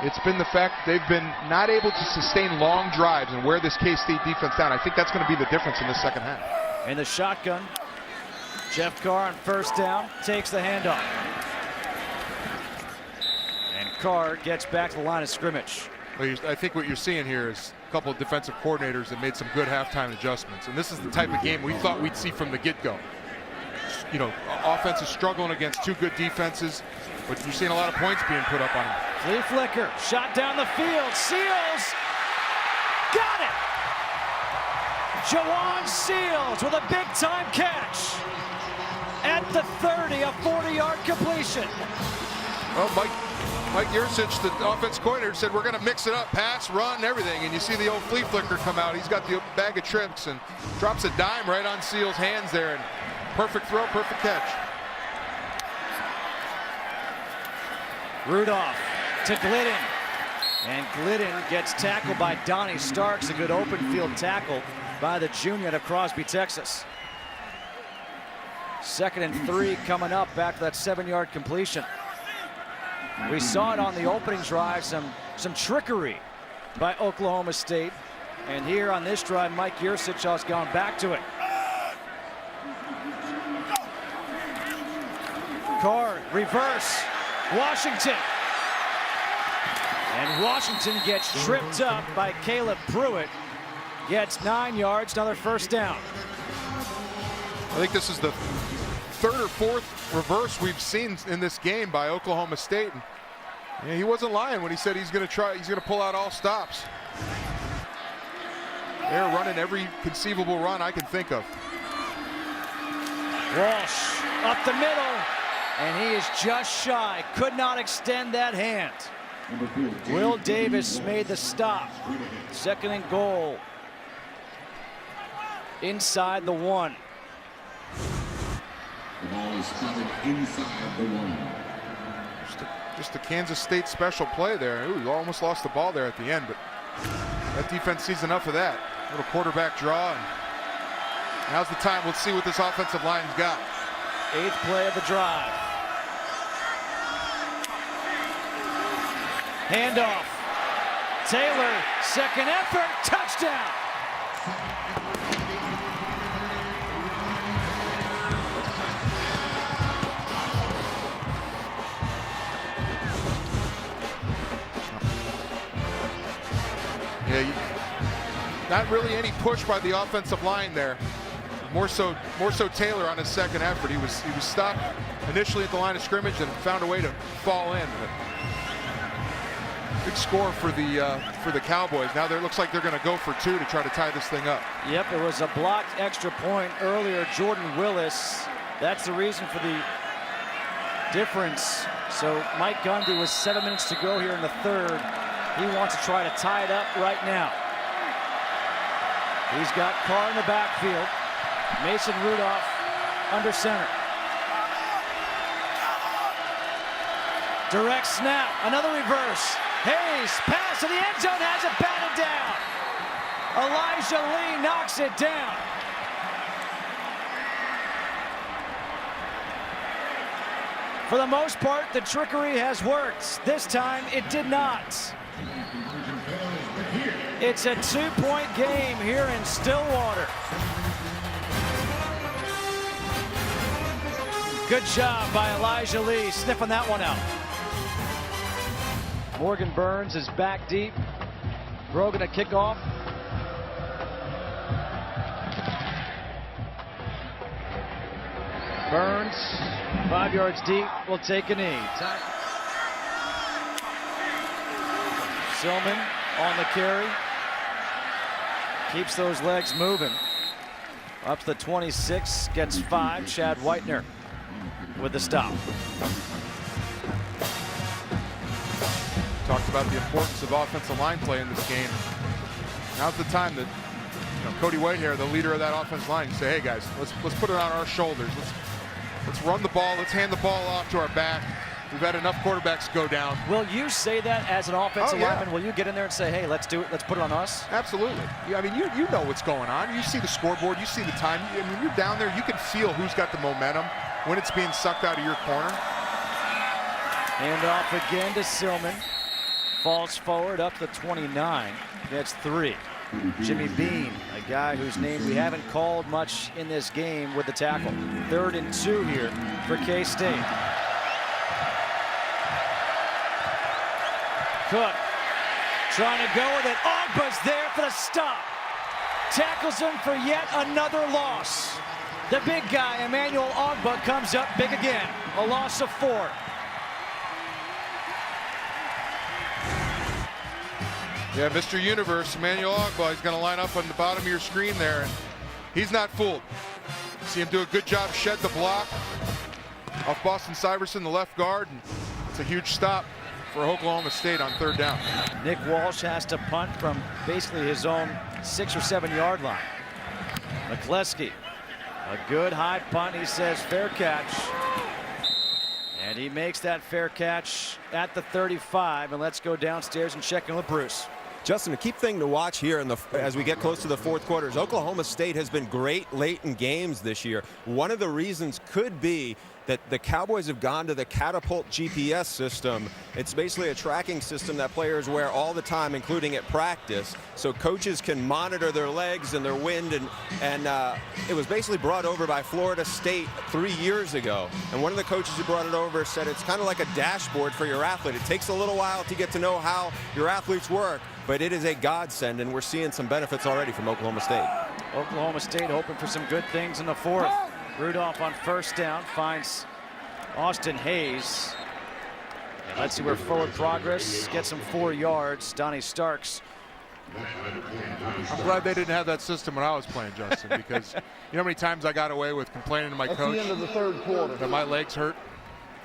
it's been the fact they've been not able to sustain long drives and wear this K-State defense down. I think that's going to be the difference in the second half. In the shotgun, Jeff Carr on first down takes the handoff. And Carr gets back to the line of scrimmage. Well, I think what you're seeing here is a couple of defensive coordinators that made some good halftime adjustments. And this is the type of game we thought we'd see from the get-go. Offense is struggling against two good defenses, but you're seeing a lot of points being put up on them. Flea flicker, shot down the field, Seals, got it! Jawan Seals with a big-time catch. At the 30, a 40-yard completion. Well, Mike Yursich, the offense coordinator, said we're going to mix it up, pass, run, everything. And you see the old flea flicker come out. He's got the bag of tricks and drops a dime right on Seals' hands there. And perfect throw, perfect catch. Rudolph to Glidden. And Glidden gets tackled by Donnie Starks. A good open field tackle by the junior out of Crosby, Texas. 2nd and 3 coming up, back to that 7-yard completion. We saw it on the opening drive, some trickery by Oklahoma State. And here on this drive, Mike Yursich has gone back to it. Carr, reverse, Washington. And Washington gets tripped up by Caleb Pruitt. Gets 9 yards, another first down. I think this is the 3rd or 4th reverse we've seen in this game by Oklahoma State. And he wasn't lying when he said he's going to pull out all stops. They're running every conceivable run I can think of. Walsh up the middle, and he is just shy. Could not extend that hand. Will Davis made the stop. 2nd and goal. Inside the 1. The ball is spotted inside the 1. Just a Kansas State special play there. Ooh, almost lost the ball there at the end, but that defense sees enough of that. Little quarterback draw. And now's the time. Let's see what this offensive line's got. 8th play of the drive. Handoff. Taylor, 2nd effort, touchdown. Yeah, not really any push by the offensive line there. More so Taylor on his 2nd effort. He was stopped initially at the line of scrimmage and found a way to fall in. But big score for the Cowboys. Now it looks like they're going to go for 2 to try to tie this thing up. Yep, it was a blocked extra point earlier. Jordan Willis. That's the reason for the difference. So Mike Gundy with 7 minutes to go here in the 3rd. He wants to try to tie it up right now. He's got Carr in the backfield. Mason Rudolph under center. Direct snap, another reverse. Hayes, pass to the end zone, has it batted down. Elijah Lee knocks it down. For the most part, the trickery has worked. This time, it did not. It's a 2-point game here in Stillwater. Good job by Elijah Lee, sniffing that one out. Morgan Burns is back deep. Brogan a kickoff. Burns, 5 yards deep, will take a knee. Silman on the carry. Keeps those legs moving. Up to the 26, gets 5. Chad Whitener with the stop. Talked about the importance of offensive line play in this game. Now's the time that Cody Whitehair, the leader of that offensive line, you say, hey guys, let's put it on our shoulders. Let's run the ball. Let's hand the ball off to our back. We've had enough quarterbacks go down. Will you say that as an offensive lineman? Will you get in there and say, hey, let's do it. Let's put it on us? Absolutely. I mean, you know what's going on. You see the scoreboard. You see the time. I mean, you're down there. You can feel who's got the momentum when it's being sucked out of your corner. Hand off again to Silman. Falls forward up the 29. Gets 3. Jimmy Bean, a guy whose name we haven't called much in this game with the tackle. 3rd and 2 here for K-State. Cook trying to go with it. Ogba's there for the stop. Tackles him for yet another loss. The big guy, Emmanuel Ogba, comes up big again. A loss of 4. Yeah, Mr. Universe, Emmanuel Ogba, he's going to line up on the bottom of your screen there, and he's not fooled. See him do a good job, shed the block off Boston Syverson, the left guard, and it's a huge stop for Oklahoma State on 3rd down. Nick Walsh has to punt from basically his own 6 or 7 yard line. McCleskey, a good high punt. He says fair catch. And he makes that fair catch at the 35. And let's go downstairs and check in with Bruce. Justin, a key thing to watch here as we get close to the 4th quarter is Oklahoma State has been great late in games this year. One of the reasons could be that the Cowboys have gone to the Catapult GPS system. It's basically a tracking system that players wear all the time, including at practice, so coaches can monitor their legs and their wind. And it was basically brought over by Florida State 3 years ago. And one of the coaches who brought it over said it's kind of like a dashboard for your athlete. It takes a little while to get to know how your athletes work, but it is a godsend, and we're seeing some benefits already from Oklahoma State. Oklahoma State hoping for some good things in the 4th. Rudolph on 1st down finds Austin Hayes. And let's see where forward progress gets some 4 yards. Donnie Starks. I'm glad they didn't have that system when I was playing, Justin, because you know how many times I got away with complaining to my coach at the end of the 3rd quarter that my legs hurt,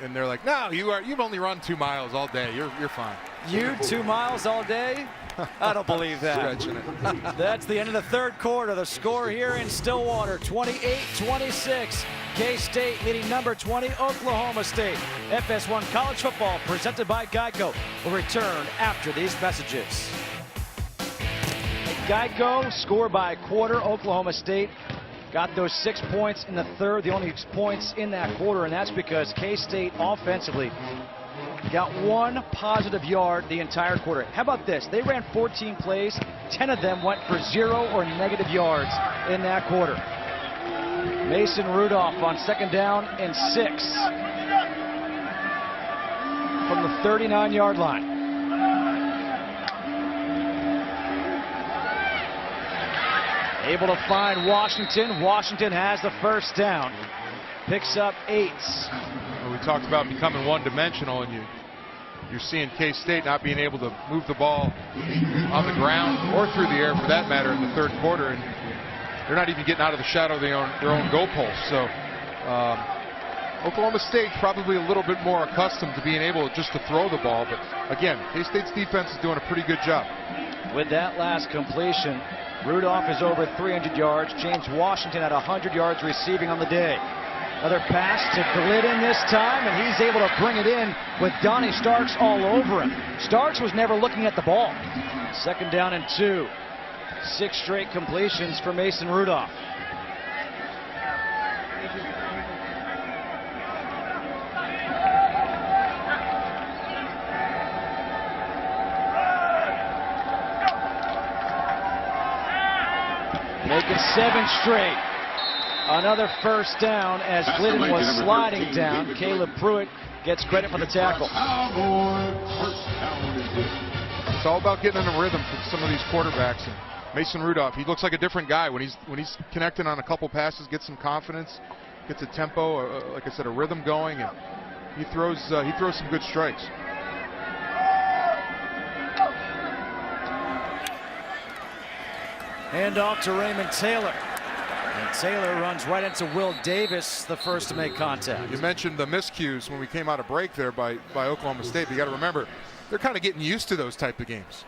and they're like, no, you've only run 2 miles all day. You're fine. You 2 miles all day? I don't believe that. Stretching it. That's the end of the 3rd quarter. The score here in Stillwater, 28-26. K-State leading number 20, Oklahoma State. FS1 College Football presented by Geico will return after these messages. Geico score by a quarter. Oklahoma State got those 6 points in the 3rd, the only 6 points in that quarter, and that's because K-State offensively got 1 positive yard the entire quarter. How about this? They ran 14 plays. 10 of them went for 0 or negative yards in that quarter. Mason Rudolph on 2nd down and 6 from the 39-yard line. Able to find Washington. Washington has the 1st down. Picks up 8. Well, we talked about becoming one-dimensional, and you're seeing K-State not being able to move the ball on the ground or through the air, for that matter, in the 3rd quarter, and they're not even getting out of the shadow of their own goalpost. So Oklahoma State probably a little bit more accustomed to being able just to throw the ball, but again, K-State's defense is doing a pretty good job. With that last completion, Rudolph is over 300 yards. James Washington at 100 yards receiving on the day. Another pass to Glidden this time, and he's able to bring it in with Donnie Starks all over him. Starks was never looking at the ball. 2nd down and 2. 6 straight completions for Mason Rudolph. making 7 straight. Another first down as Glidden was sliding down. Caleb Pruitt gets credit for the tackle. It's all about getting in a rhythm for some of these quarterbacks. And Mason Rudolph, he looks like a different guy when he's connecting on a couple passes, gets some confidence, gets a tempo, like I said, a rhythm going, and he throws some good strikes. Hand off to Raymond Taylor. And Taylor runs right into Will Davis, the first to make contact. You mentioned the miscues when we came out of break there by Oklahoma State. But you got to remember, they're kind of getting used to those type of games.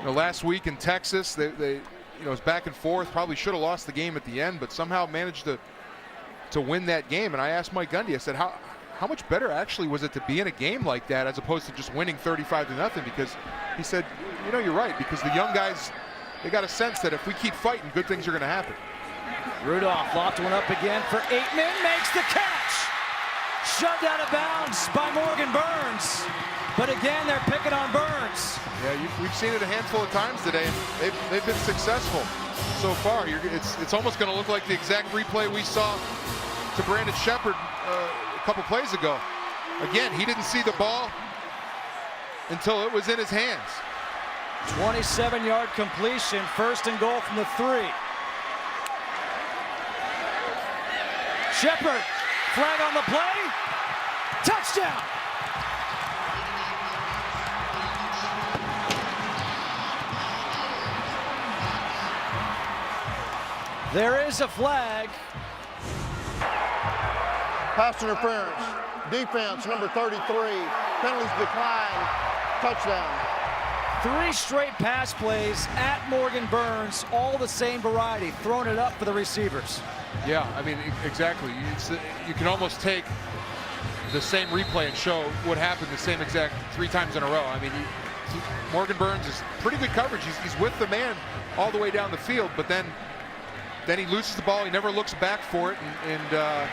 Last week in Texas, they it was back and forth. Probably should have lost the game at the end, but somehow managed to win that game. And I asked Mike Gundy, I said, how much better actually was it to be in a game like that as opposed to just winning 35-0? Because he said, you're right, because the young guys, they got a sense that if we keep fighting, good things are going to happen. Rudolph locked one up again for Aitman, makes the catch. Shoved out of bounds by Morgan Burns. But again, they're picking on Burns. Yeah, we've seen it a handful of times today, and they've been successful so far. It's almost going to look like the exact replay we saw to Brandon Shepard a couple plays ago. Again, he didn't see the ball until it was in his hands. 27-yard completion, first and goal from the 3. Shepard, flag on the play, touchdown. There is a flag. Pass interference. Defense, number 33. Penalties decline. Touchdown. 3 straight pass plays at Morgan Burns, all the same variety, throwing it up for the receivers. Yeah, I mean, exactly. You can almost take the same replay and show what happened the same exact 3 times in a row. I mean, Morgan Burns is pretty good coverage. He's with the man all the way down the field, but then he loses the ball. He never looks back for it, and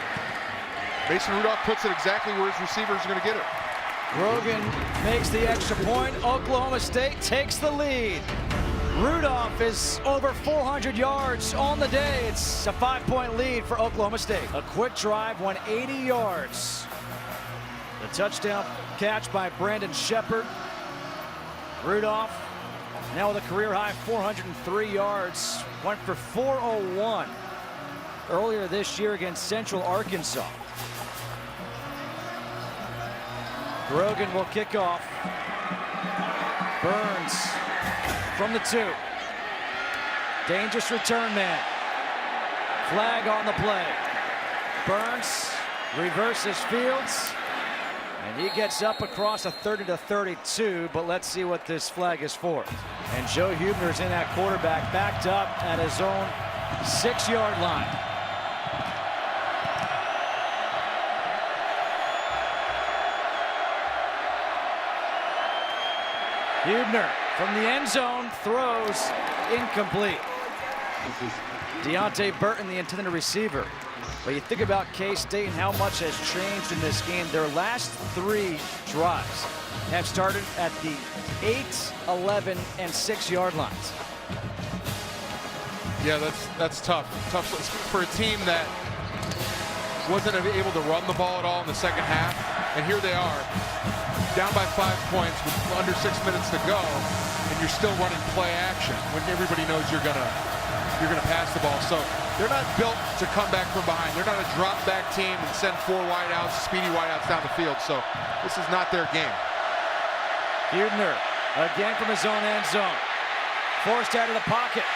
Mason Rudolph puts it exactly where his receivers are going to get it. Grogan makes the extra point. Oklahoma State takes the lead. Rudolph is over 400 yards on the day. It's a 5-point lead for Oklahoma State. A quick drive, 180 yards. The touchdown catch by Brandon Shepard. Rudolph now with a career-high 403 yards. Went for 401 earlier this year against Central Arkansas. Grogan will kick off. Burns from the 2. Dangerous return man. Flag on the play. Burns reverses Fields. And he gets up across a 30-32, but let's see what this flag is for. And Joe Hubener's in at quarterback, backed up at his own 6-yard line. Hubener from the end zone throws incomplete. Deontay Burton, the intended receiver. But you think about K-State and how much has changed in this game. Their last 3 drives have started at the 8, 11, and 6-yard lines. Yeah, that's tough. Tough for a team that wasn't able to run the ball at all in the second half. And here they are, down by 5 points with under 6 minutes to go, and you're still running play action when everybody knows you're gonna pass the ball. So they're not built to come back from behind. They're not a drop back team and send 4 wideouts, speedy wideouts down the field. So this is not their game. Hubener again from his own end zone. Forced out of the pocket.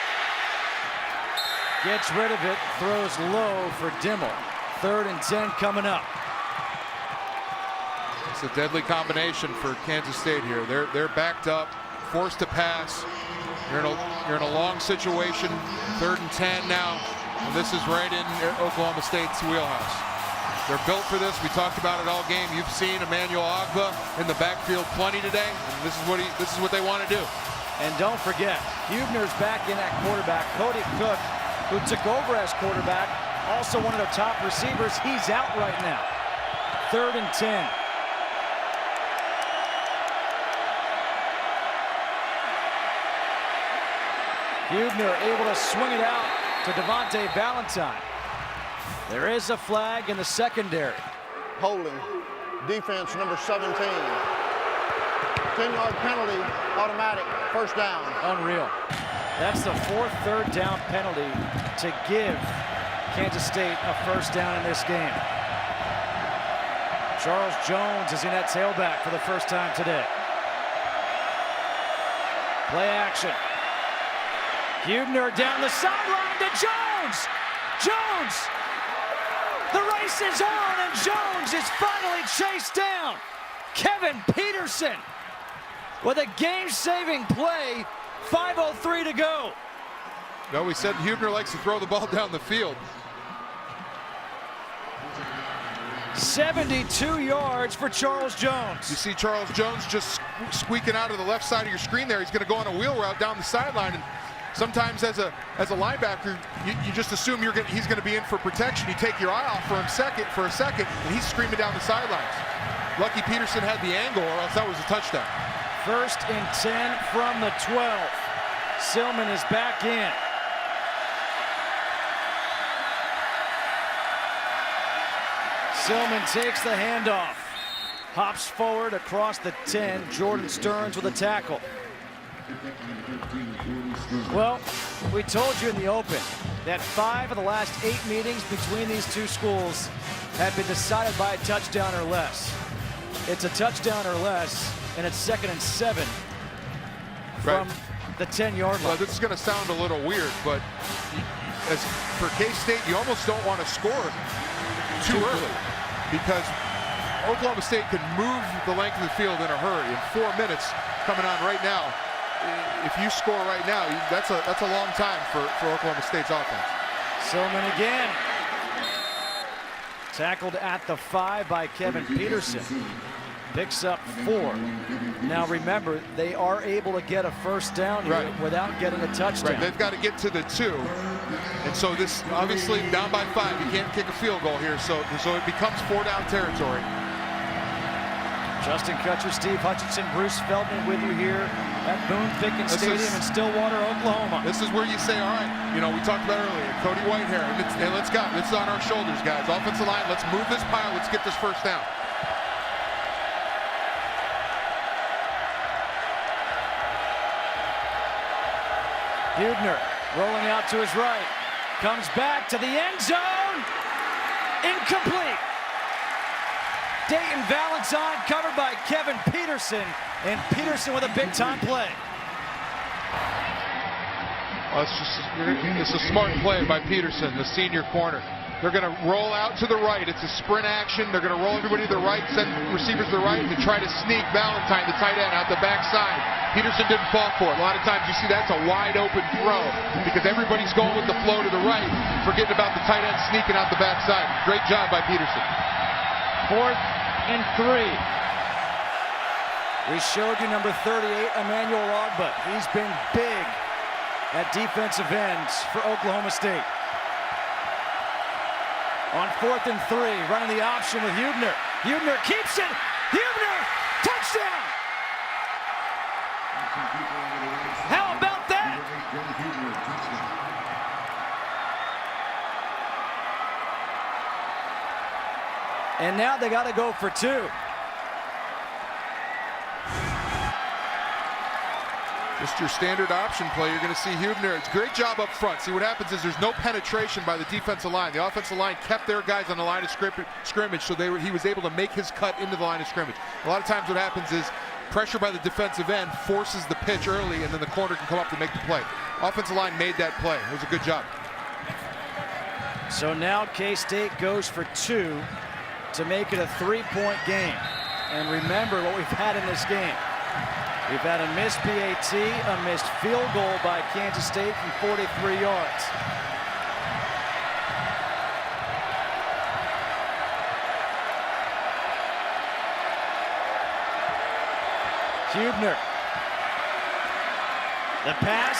Gets rid of it, throws low for Dimmel. 3rd and 10 coming up. It's a deadly combination for Kansas State here. They're backed up, forced to pass. You're in a long situation. 3rd and 10 now. And this is right in Oklahoma State's wheelhouse. They're built for this. We talked about it all game. You've seen Emmanuel Ogba in the backfield plenty today. And this is what they want to do. And don't forget, Hubener's back in at quarterback. Cody Cook, who took over as quarterback, also one of their top receivers, he's out right now. 3rd and 10. Hubener able to swing it out to Devontae Valentine. There is a flag in the secondary. Holding. Defense number 17. 10-yard penalty, automatic, first down. Unreal. That's the fourth third down penalty to give Kansas State a first down in this game. Charles Jones is in at tailback for the first time today. Play action. Hubener down the sideline to Jones. Jones! The race is on, and Jones is finally chased down. Kevin Peterson with a game-saving play. 5:03 to go. No, we said Hubener likes to throw the ball down the field. 72 yards for Charles Jones. You see Charles Jones just squeaking out of the left side of your screen there. He's going to go on a wheel route down the sideline. And sometimes as a linebacker, you just assume he's going to be in for protection. You take your eye off for a second, and he's screaming down the sidelines. Lucky Peterson had the angle, or else that was a touchdown. 1st and 10 from the 12. Silman is back in. Silman takes the handoff. Hops forward across the 10. Jordan Stearns with a tackle. Well, we told you in the open that 5 of the last 8 meetings between these two schools have been decided by a touchdown or less. It's a touchdown or less, and it's 2nd and 7 from the 10-yard line. Well, this is going to sound a little weird, but as for K-State, you almost don't want to score too early, because Oklahoma State can move the length of the field in a hurry. In 4 minutes coming on right now, if you score right now, that's a long time for Oklahoma State's offense. Silman again. Tackled at the 5 by Kevin Peterson. Picks up 4. Now remember, they are able to get a first down here without getting a touchdown. Right, they've got to get to the 2. And so this, obviously, down by 5, you can't kick a field goal here, so it becomes 4-down territory. Justin Kutcher, Steve Hutchinson, Bruce Feldman with you here at Boone-Pickens Stadium in Stillwater, Oklahoma. This is where you say, all right, we talked about earlier, Cody Whitehair, and let's go. This is on our shoulders, guys. Offensive line, let's move this pile. Let's get this first down. Hubener rolling out to his right. Comes back to the end zone. Incomplete. Dayton Valentine covered by Kevin Peterson, and Peterson with a big-time play. Well, it's a smart play by Peterson, the senior corner. They're going to roll out to the right. It's a sprint action. They're going to roll everybody to the right, send receivers to the right, and try to sneak Valentine, the tight end, out the backside. Peterson didn't fall for it. A lot of times you see that's a wide open throw because everybody's going with the flow to the right, forgetting about the tight end sneaking out the backside. Great job by Peterson. 4th and 3. We showed you number 38, Emmanuel Ogbah. He's been big at defensive ends for Oklahoma State. On 4th and 3, running the option with Hubener. Hubener keeps it. Hubener, touchdown! How about that? And now they got to go for 2. Just your standard option play. You're going to see Hubener. It's a great job up front. See, what happens is there's no penetration by the defensive line. The offensive line kept their guys on the line of scrimmage, so he was able to make his cut into the line of scrimmage. A lot of times what happens is pressure by the defensive end forces the pitch early, and then the corner can come up to make the play. Offensive line made that play. It was a good job. So now K-State goes for 2 to make it a 3-point game. And remember what we've had in this game. We've had a missed PAT, a missed field goal by Kansas State from 43 yards. Hubener. The pass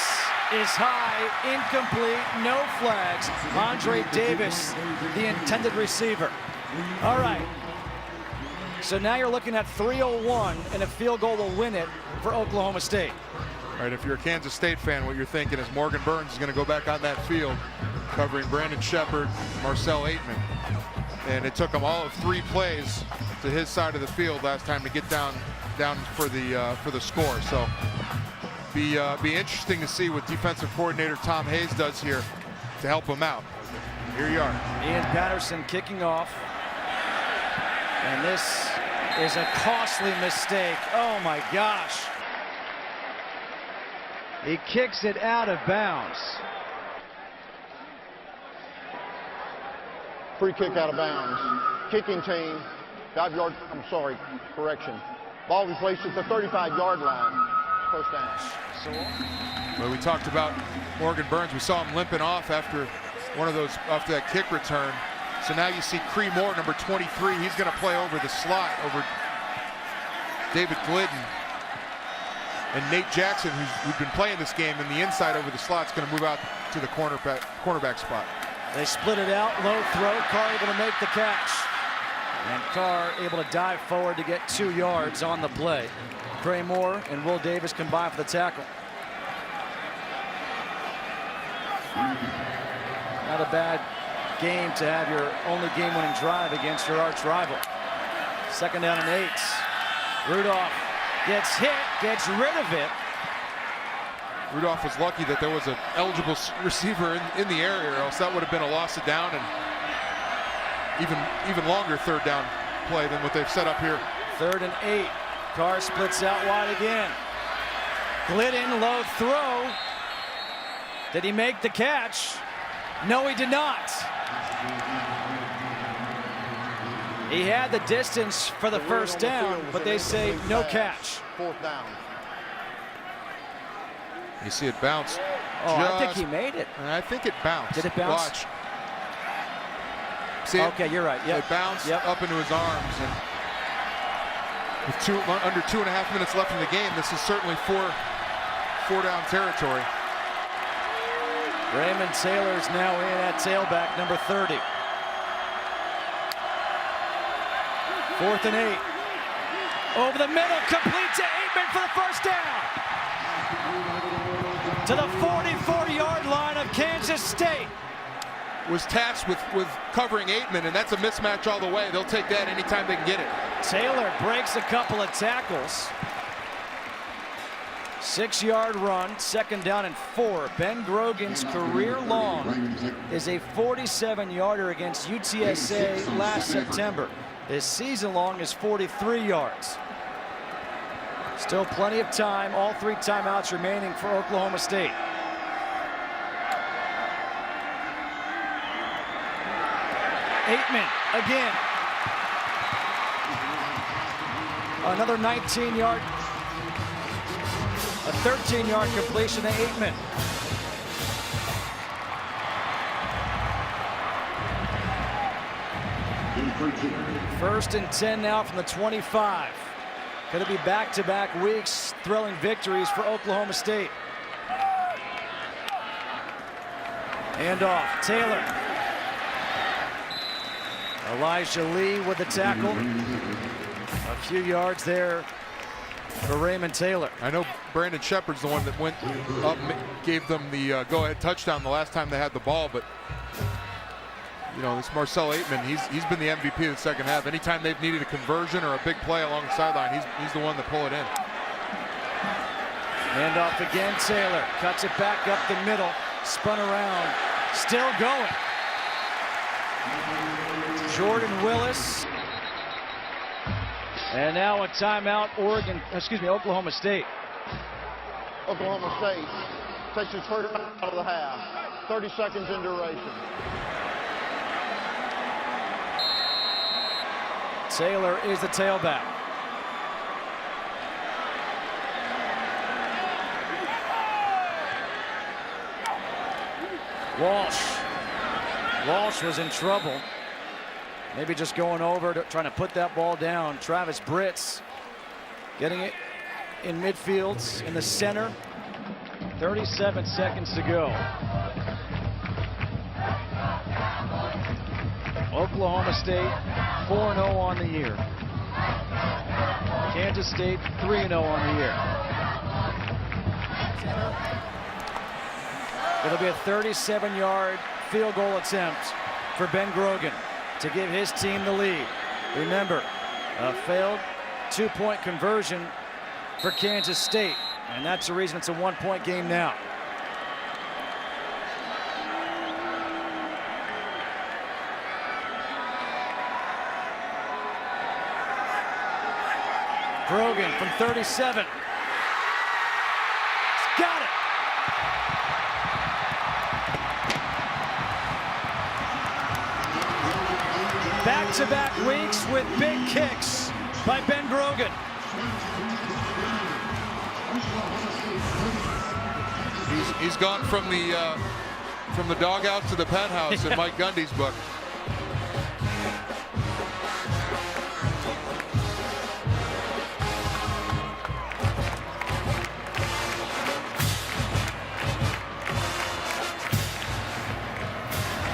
is high, incomplete, no flags. Andre Davis, the intended receiver. All right. So now you're looking at 3:01, and a field goal will win it for Oklahoma State. All right, if you're a Kansas State fan, what you're thinking is Morgan Burns is going to go back on that field covering Brandon Shepard, Marcel Aitman. And it took him all of 3 plays to his side of the field last time to get down for the score. So be interesting to see what defensive coordinator Tom Hayes does here to help him out. Here you are. Ian Patterson kicking off. And this is a costly mistake. Oh my gosh. He kicks it out of bounds. Free kick out of bounds. Kicking team, 5 yard, correction. Ball be placed at the 35-yard line. First down. Well, we talked about Morgan Burns. We saw him limping off after that kick return. So now you see Cree Moore, number 23. He's going to play over the slot, over David Glidden. And Nate Jackson, who's been playing this game in the inside over the slot, is going to move out to the cornerback spot. They split it out, low throw. Carr able to make the catch. And Carr able to dive forward to get 2 yards on the play. Cree Moore and Will Davis combine for the tackle. Not a bad game to have your only game-winning drive against your arch rival. 2nd down and 8. Rudolph gets hit, gets rid of it. Rudolph was lucky that there was an eligible receiver in the area, or else that would have been a loss of down and even longer 3rd down play than what they've set up here. 3rd and 8. Carr splits out wide again. Glidden, low throw. Did he make the catch? No, he did not. He had the distance for the first down, but they say no catch. 4th down. You see it bounce. Oh, I think he made it. I think it bounced. Did it bounce? Watch. See okay, you're right. Yep. It bounced up into his arms. And with under 2.5 minutes left in the game, this is certainly four down territory. Raymond Taylor's now in at tailback, number 30. 4th and 8. Over the middle, complete to Aitman for the first down. To the 44-yard line of Kansas State. Was tasked with covering Aitman, and that's a mismatch all the way. They'll take that anytime they can get it. Taylor breaks a couple of tackles. 6-yard run, 2nd down and 4. Ben Grogan's career long is a 47-yarder against UTSA last September. His season long is 43 yards. Still plenty of time, all 3 timeouts remaining for Oklahoma State. Aitman again. Another 19-yard, a 13-yard completion to Aitman. First and 10 now from the 25. Could it be back-to-back weeks, thrilling victories for Oklahoma State? Hand off, Taylor. Elijah Lee with the tackle. A few yards there for Raymond Taylor. I know Brandon Shepard's the one that went up and gave them the go-ahead touchdown the last time they had the ball, but you know, this Marcel Aitman, he's been the MVP of the second half. Anytime they've needed a conversion or a big play along the sideline, he's the one to pull it in. Hand off again, Taylor cuts it back up the middle, spun around, still going. Jordan Willis. And now a timeout, Oklahoma State. Oklahoma State takes its first out of the half. 30 seconds in duration. Taylor is the tailback. Walsh was in trouble. Maybe just going over, trying to put that ball down. Travis Britz getting it in midfield in the center. 37 seconds to go. Oklahoma State 4-0 on the year. Kansas State 3-0 on the year. It'll be a 37-yard field goal attempt for Ben Grogan to give his team the lead. Remember, a failed two-point conversion for Kansas State, and that's the reason it's a one-point game now. Grogan from 37. He's got it. Back-to-back weeks with big kicks by Ben Grogan. He's gone from the doghouse to the penthouse in Mike Gundy's book.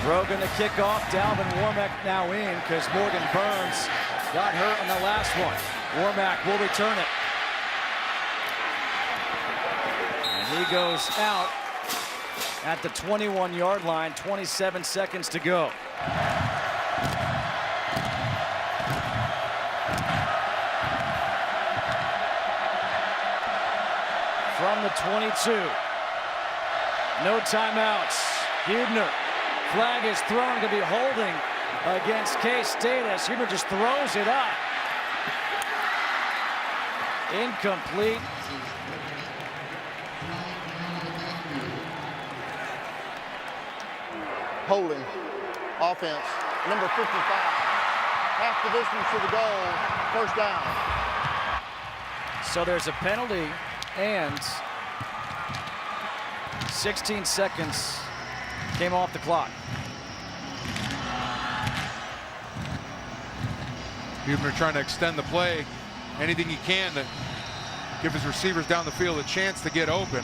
Grogan to kick off. Dalvin Warmack now in because Morgan Burns got hurt on the last one. Warmack will return it. And he goes out at the 21-yard line, 27 seconds to go. From the 22. No timeouts. Hubener. Flag is thrown, to be holding against K-State as Hubener just throws it up. Incomplete. Holding. Offense. Number 55. Half the distance to the goal. First down. So there's a penalty and 16 seconds came off the clock. Hubener trying to extend the play, anything he can to give his receivers down the field a chance to get open.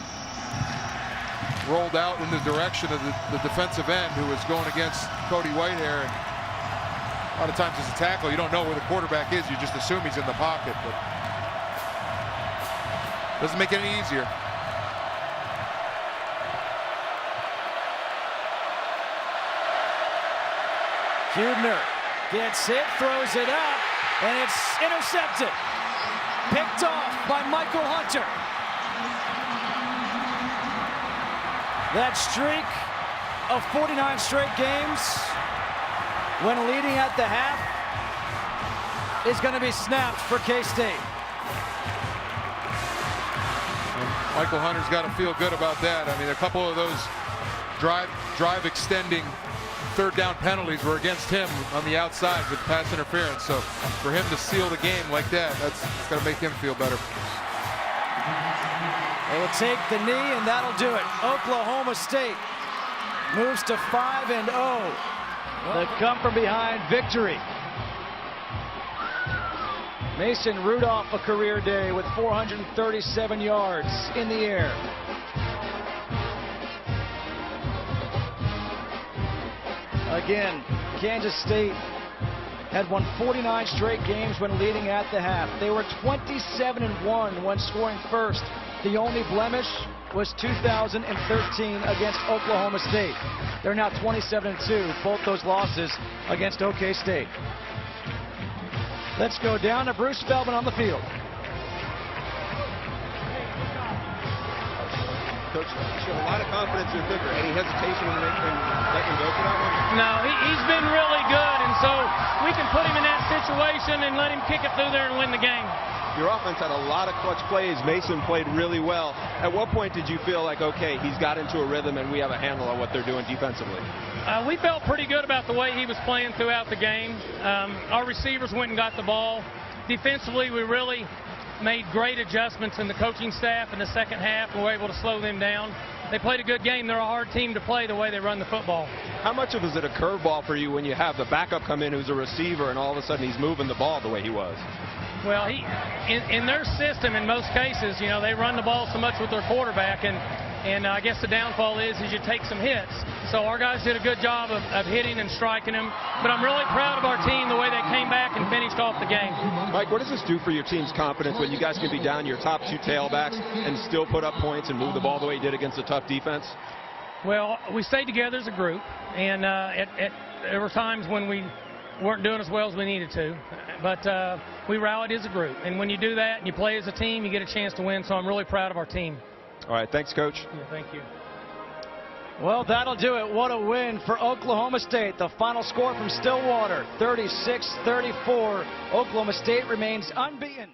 Rolled out in the direction of the defensive end who was going against Cody Whitehair. And a lot of times as a tackle, you don't know where the quarterback is. You just assume he's in the pocket, but doesn't make it any easier. Hubener gets hit, throws it up, and it's intercepted. Picked off by Michael Hunter. That streak of 49 straight games when leading at the half is going to be snapped for K-State. Michael Hunter's got to feel good about that. I mean, a couple of those drive extending third down penalties were against him on the outside with pass interference. So for him to seal the game like that, that's going to make him feel better. They will take the knee, and that'll do it. Oklahoma State moves to 5-0. The come from behind victory. Mason Rudolph, a career day with 437 yards in the air. Again, Kansas State had won 49 straight games when leading at the half. They were 27-1 when scoring first. The only blemish was 2013 against Oklahoma State. They're now 27-2, both those losses against OK State. Let's go down to Bruce Feldman on the field. Coach, you show a lot of confidence in Vicker. Any hesitation when letting him go for that one? No, he's been really good, and so we can put him in that situation and let him kick it through there and win the game. Your offense had a lot of clutch plays. Mason played really well. At what point did you feel like, okay, he's got into a rhythm and we have a handle on what they're doing defensively? We felt pretty good about the way he was playing throughout the game. Our receivers went and got the ball. Defensively, we really made great adjustments in the coaching staff in the second half, and we were able to slow them down. They played a good game. They're a hard team to play the way they run the football. How much of it is it a curveball for you when you have the backup come in who's a receiver and all of a sudden he's moving the ball the way he was? Well, in their system, in most cases, you know, they run the ball so much with their quarterback, and I guess the downfall is you take some hits. So our guys did a good job of hitting and striking him. But I'm really proud of our team, the way they came back and finished off the game. Mike, what does this do for your team's confidence when you guys can be down your top two tailbacks and still put up points and move the ball the way you did against a tough defense? Well, we stayed together as a group, and there were times when we weren't doing as well as we needed to, but we rallied as a group. And when you do that and you play as a team, you get a chance to win. So I'm really proud of our team. All right, thanks, Coach. Yeah, thank you. Well, that'll do it. What a win for Oklahoma State. The final score from Stillwater, 36-34. Oklahoma State remains unbeaten.